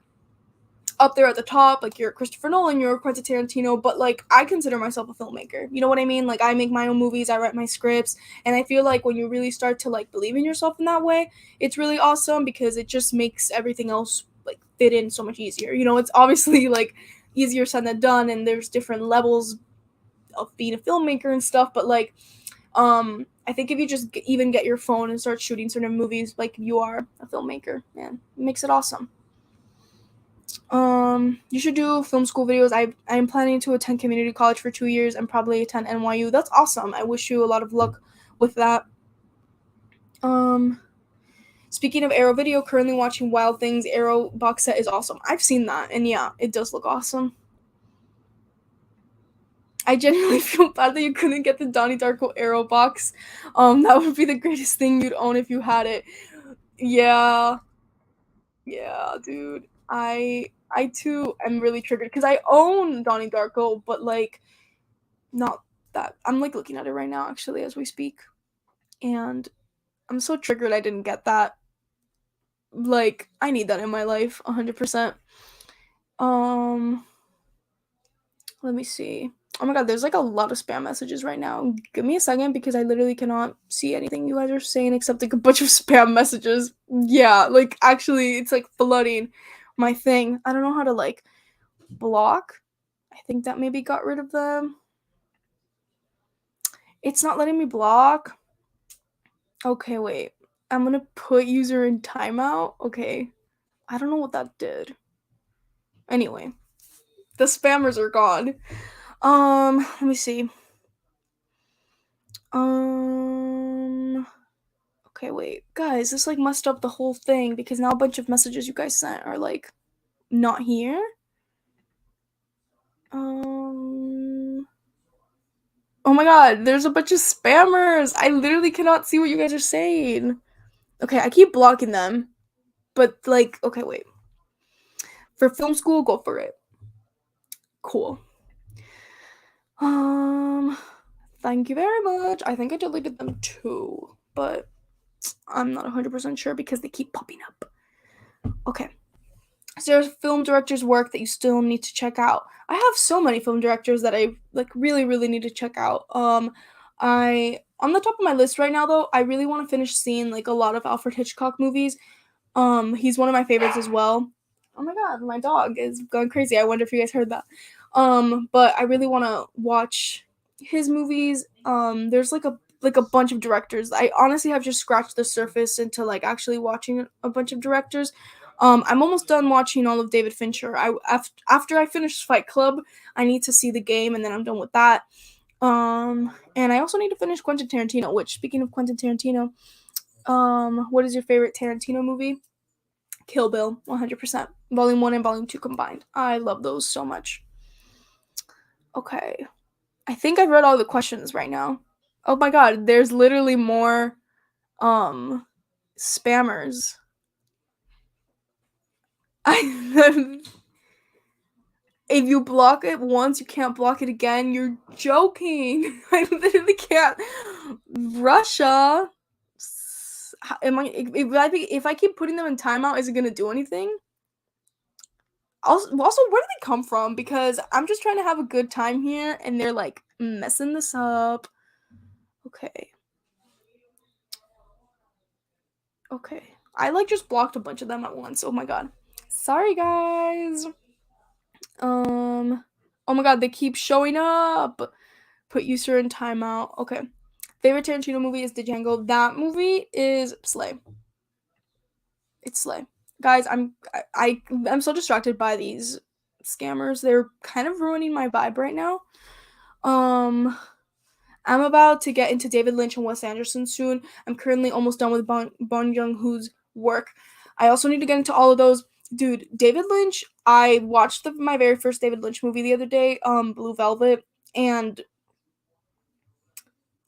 up there at the top. Like, you're a Christopher Nolan, you're a Quentin Tarantino, but like, I consider myself a filmmaker. You know what I mean? Like, I make my own movies, I write my scripts, and I feel like when you really start to like believe in yourself in that way, it's really awesome because it just makes everything else like fit in so much easier. You know, it's obviously like easier said than done, and there's different levels of being a filmmaker and stuff, but like, I think if you just even get your phone and start shooting certain movies, like, you are a filmmaker, man. It makes it awesome. You should do film school videos. I'm planning to attend community college for 2 years and probably attend NYU. That's awesome. I wish you a lot of luck with that. Um, Speaking of Arrow video, currently watching Wild Things. Arrow box set is awesome. I've seen that, and yeah, it does look awesome. I genuinely feel bad that you couldn't get the Donnie Darko Arrow box. That would be the greatest thing you'd own if you had it. Yeah, yeah, dude. I too am really triggered because I own Donnie Darko, but like, not that. I'm like looking at it right now actually as we speak, and I'm so triggered I didn't get that. Like, I need that in my life 100%. Um Let me see. Oh my god, there's like a lot of spam messages right now. Give me a second because I literally cannot see anything you guys are saying except like a bunch of spam messages. Yeah, like actually it's like flooding my thing. I don't know how to like block. I think that maybe got rid of them. It's not letting me block. Okay, wait. I'm gonna put user in timeout. Okay. I don't know what that did. Anyway, the spammers are gone. Let me see. Okay, wait. Guys, this like messed up the whole thing because now a bunch of messages you guys sent are like not here. Oh my god, there's a bunch of spammers. I literally cannot see what you guys are saying. Okay, I keep blocking them. But like, okay, wait. For film school, go for it. Cool. Um Thank you very much. I think I deleted them too, but I'm not 100% sure because they keep popping up. Okay. So there's film director's work that you still need to check out. I have so many film directors that I like really need to check out. I on the top of my list right now though, I really want to finish seeing like a lot of Alfred Hitchcock movies. He's one of my favorites as well. Oh my god, my dog is going crazy. I wonder if you guys heard that. But I really want to watch his movies. There's like a bunch of directors. I honestly have just scratched the surface into like actually watching a bunch of directors. I'm almost done watching all of David Fincher. After I finish Fight Club, I need to see The Game, and then I'm done with that. And I also need to finish Quentin Tarantino. Which, speaking of Quentin Tarantino, what is your favorite Tarantino movie? Kill Bill, 100%. Volume 1 and Volume 2 combined. I love those so much. Okay. I think I've read all the questions right now. Oh my god, there's literally more spammers. I If you block it once, you can't block it again. You're joking. I literally can't. Russia. Am I? If I keep putting them in timeout, is it gonna do anything? Also, where do they come from? Because I'm just trying to have a good time here, and they're like messing this up. Okay. Okay. I like just blocked a bunch of them at once. Oh my god. Sorry, guys. Oh my god, they keep showing up. Put user in timeout. Okay. Favorite Tarantino movie is Django. That movie is Slay. It's Slay. Guys, I'm so distracted by these scammers. They're kind of ruining my vibe right now. Um I'm about to get into David Lynch and Wes Anderson soon. I'm currently almost done with Bong Joon-ho's work. I also need to get into all of those. Dude, David Lynch, I watched my very first David Lynch movie the other day, Blue Velvet, and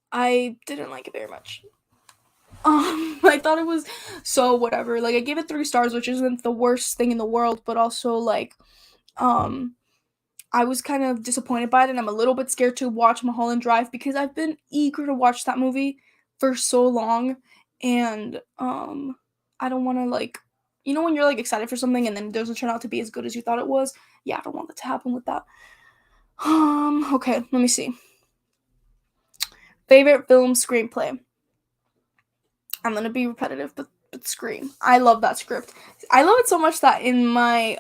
I didn't like it very much. I thought it was so whatever. Like, I gave it 3 stars, which isn't the worst thing in the world, but also like, um, I was kind of disappointed by it, and I'm a little bit scared to watch Mulholland Drive because I've been eager to watch that movie for so long, and I don't want to like You know when you're like excited for something and then it doesn't turn out to be as good as you thought it was? Yeah, I don't want that to happen with that. Okay, let me see. Favorite film screenplay. I'm gonna be repetitive, but Scream. I love that script. I love it so much that in my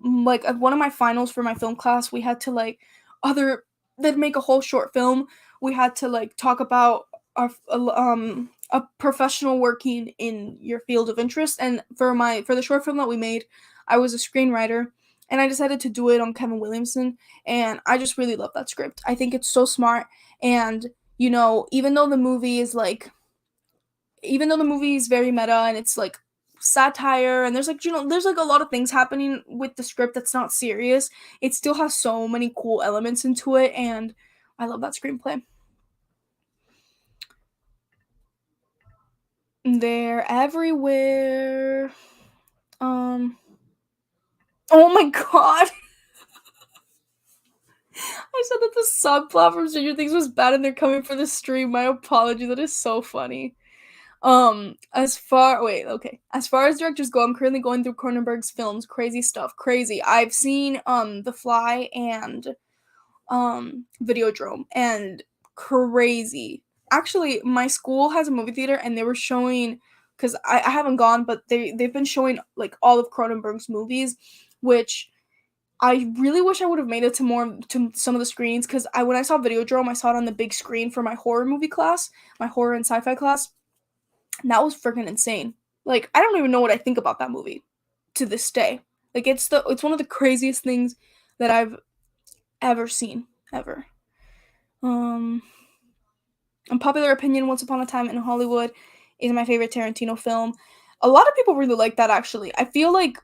like one of my finals for my film class, we had to like other they'd make a whole short film. We had to like talk about a professional working in your field of interest, and for the short film that we made, I was a screenwriter. And I decided to do it on Kevin Williamson, and I just really love that script. I think it's so smart, and even though the movie is like even though the movie is very meta and it's like satire and there's like there's like a lot of things happening with the script that's not serious, it still has so many cool elements into it, and I love that screenplay. They're everywhere. um oh my god. I said that the subplot from Stranger Things was bad and they're coming for the stream. My apology. That is so funny. As far as directors go, I'm currently going through Cronenberg's films. Crazy stuff. Crazy. I've seen The Fly and Videodrome, and crazy. Actually, my school has a movie theater and they were showing, because I haven't gone, but they've been showing like all of Cronenberg's movies, which I really wish I would have made it to some of the screenings, because when I saw Videodrome, I saw it on the big screen for my horror movie class, my horror and sci-fi class. And that was freaking insane. Like, I don't even know what I think about that movie to this day. Like, it's one of the craziest things that I've ever seen, ever. Um, Unpopular opinion: Once Upon a Time in Hollywood is my favorite Tarantino film. A lot of people really like that, actually. I feel like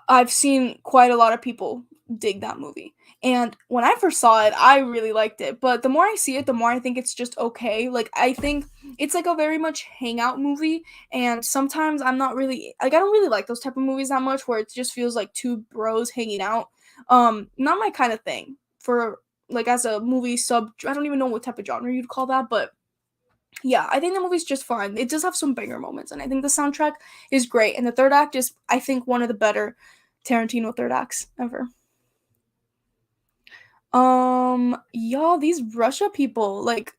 I've seen quite a lot of people dig that movie. And when I first saw it, I really liked it. But the more I see it, the more I think it's just okay. Like, I think it's like a very much hangout movie. And sometimes I'm not really like, I don't really like those type of movies that much where it just feels like two bros hanging out. Not my kind of thing. For like as a movie sub, I don't even know what type of genre you'd call that, but yeah, I think the movie's just fine. It does have some banger moments, and I think the soundtrack is great. And the third act is, I think, one of the better Tarantino third acts ever. Y'all, these Russia people, like,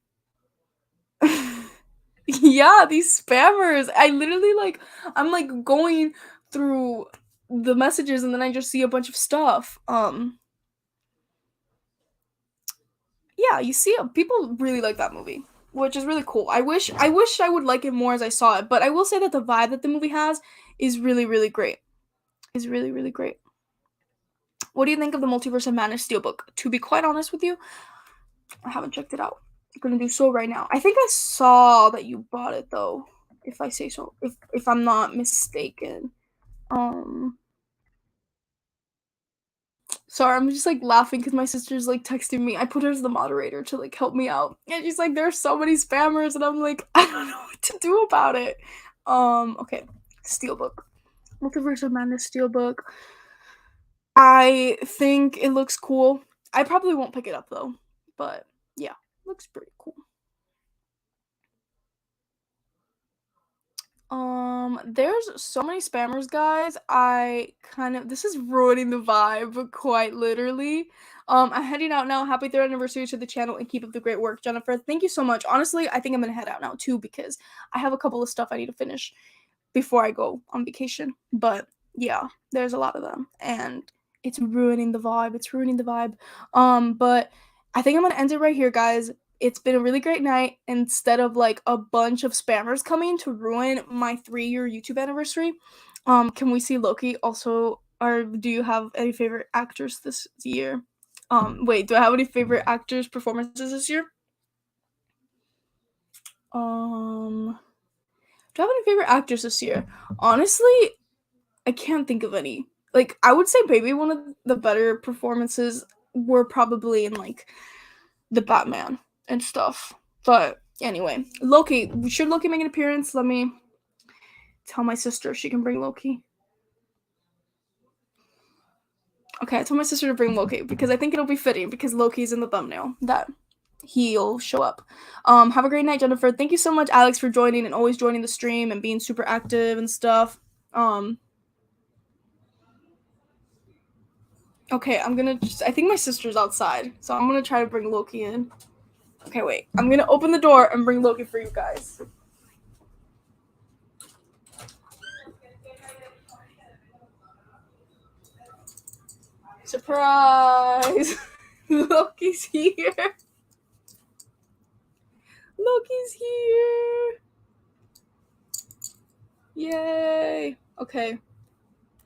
yeah, these spammers. I literally like, I'm like going through the messages, and then I just see a bunch of stuff. Yeah, you see, people really like that movie, which is really cool. I wish I would like it more as I saw it, but I will say that the vibe that the movie has is really, really great. Is really, really great. What do you think of the Multiverse of Madness Steelbook? To be quite honest with you, I haven't checked it out. I'm gonna do so right now. I think I saw that you bought it though, if I say so, if I'm not mistaken. Um, Sorry, I'm just like laughing because my sister's like texting me. I put her as the moderator to like help me out, and she's like, "There are so many spammers," and I'm like, I don't know what to do about it. Okay, Steelbook, Multiverse of Madness Steelbook. I think it looks cool. I probably won't pick it up though, but yeah, looks pretty cool. There's so many spammers, guys. This is ruining the vibe, quite literally. I'm heading out now. Happy third anniversary to the channel and keep up the great work, Jennifer. Thank you so much. Honestly, I think I'm gonna head out now too because I have a couple of stuff I need to finish before I go on vacation. But yeah, there's a lot of them, and it's ruining the vibe. It's ruining the vibe. But I think I'm gonna end it right here, guys. It's been a really great night. Instead of like a bunch of spammers coming to ruin my 3-year YouTube anniversary, can we see Loki? Also, or do you have any favorite actors this year? Wait, do I have any favorite actors' performances this year? Um, do I have any favorite actors this year? Honestly, I can't think of any. Like, I would say maybe one of the better performances were probably in like the Batman and stuff. But anyway, Loki. Should Loki make an appearance? Let me tell my sister if she can bring Loki. Okay, I told my sister to bring Loki because I think it'll be fitting because Loki's in the thumbnail. That he'll show up. Have a great night, Jennifer. Thank you so much, Alex, for joining and always joining the stream and being super active and stuff. Okay, I think my sister's outside, so I'm gonna try to bring Loki in. Okay, wait. I'm gonna open the door and bring Loki for you guys. Surprise! Loki's here. Loki's here. Yay. Okay.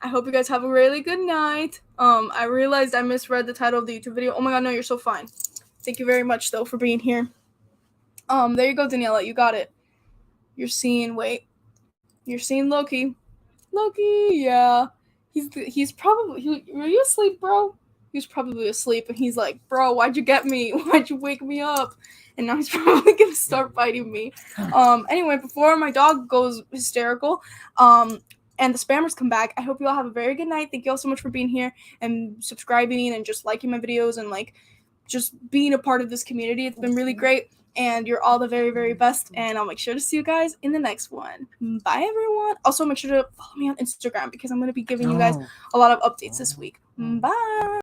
I hope you guys have a really good night. I realized I misread the title of the YouTube video. Oh my god, no, you're so fine. Thank you very much, though, for being here. There you go, Daniela. You got it. You're seeing Loki. Loki, yeah. He's probably, were you asleep, bro? He was probably asleep, and he's like, bro, why'd you get me? Why'd you wake me up? And now he's probably gonna start biting me. Anyway, before my dog goes hysterical, and the spammers come back, I hope you all have a very good night. Thank you all so much for being here and subscribing and just liking my videos and like just being a part of this community. It's been really great, and you're all the very, very best, and I'll make sure to see you guys in the next one. Bye, everyone. Also, make sure to follow me on Instagram because I'm going to be giving you guys a lot of updates this week. Bye.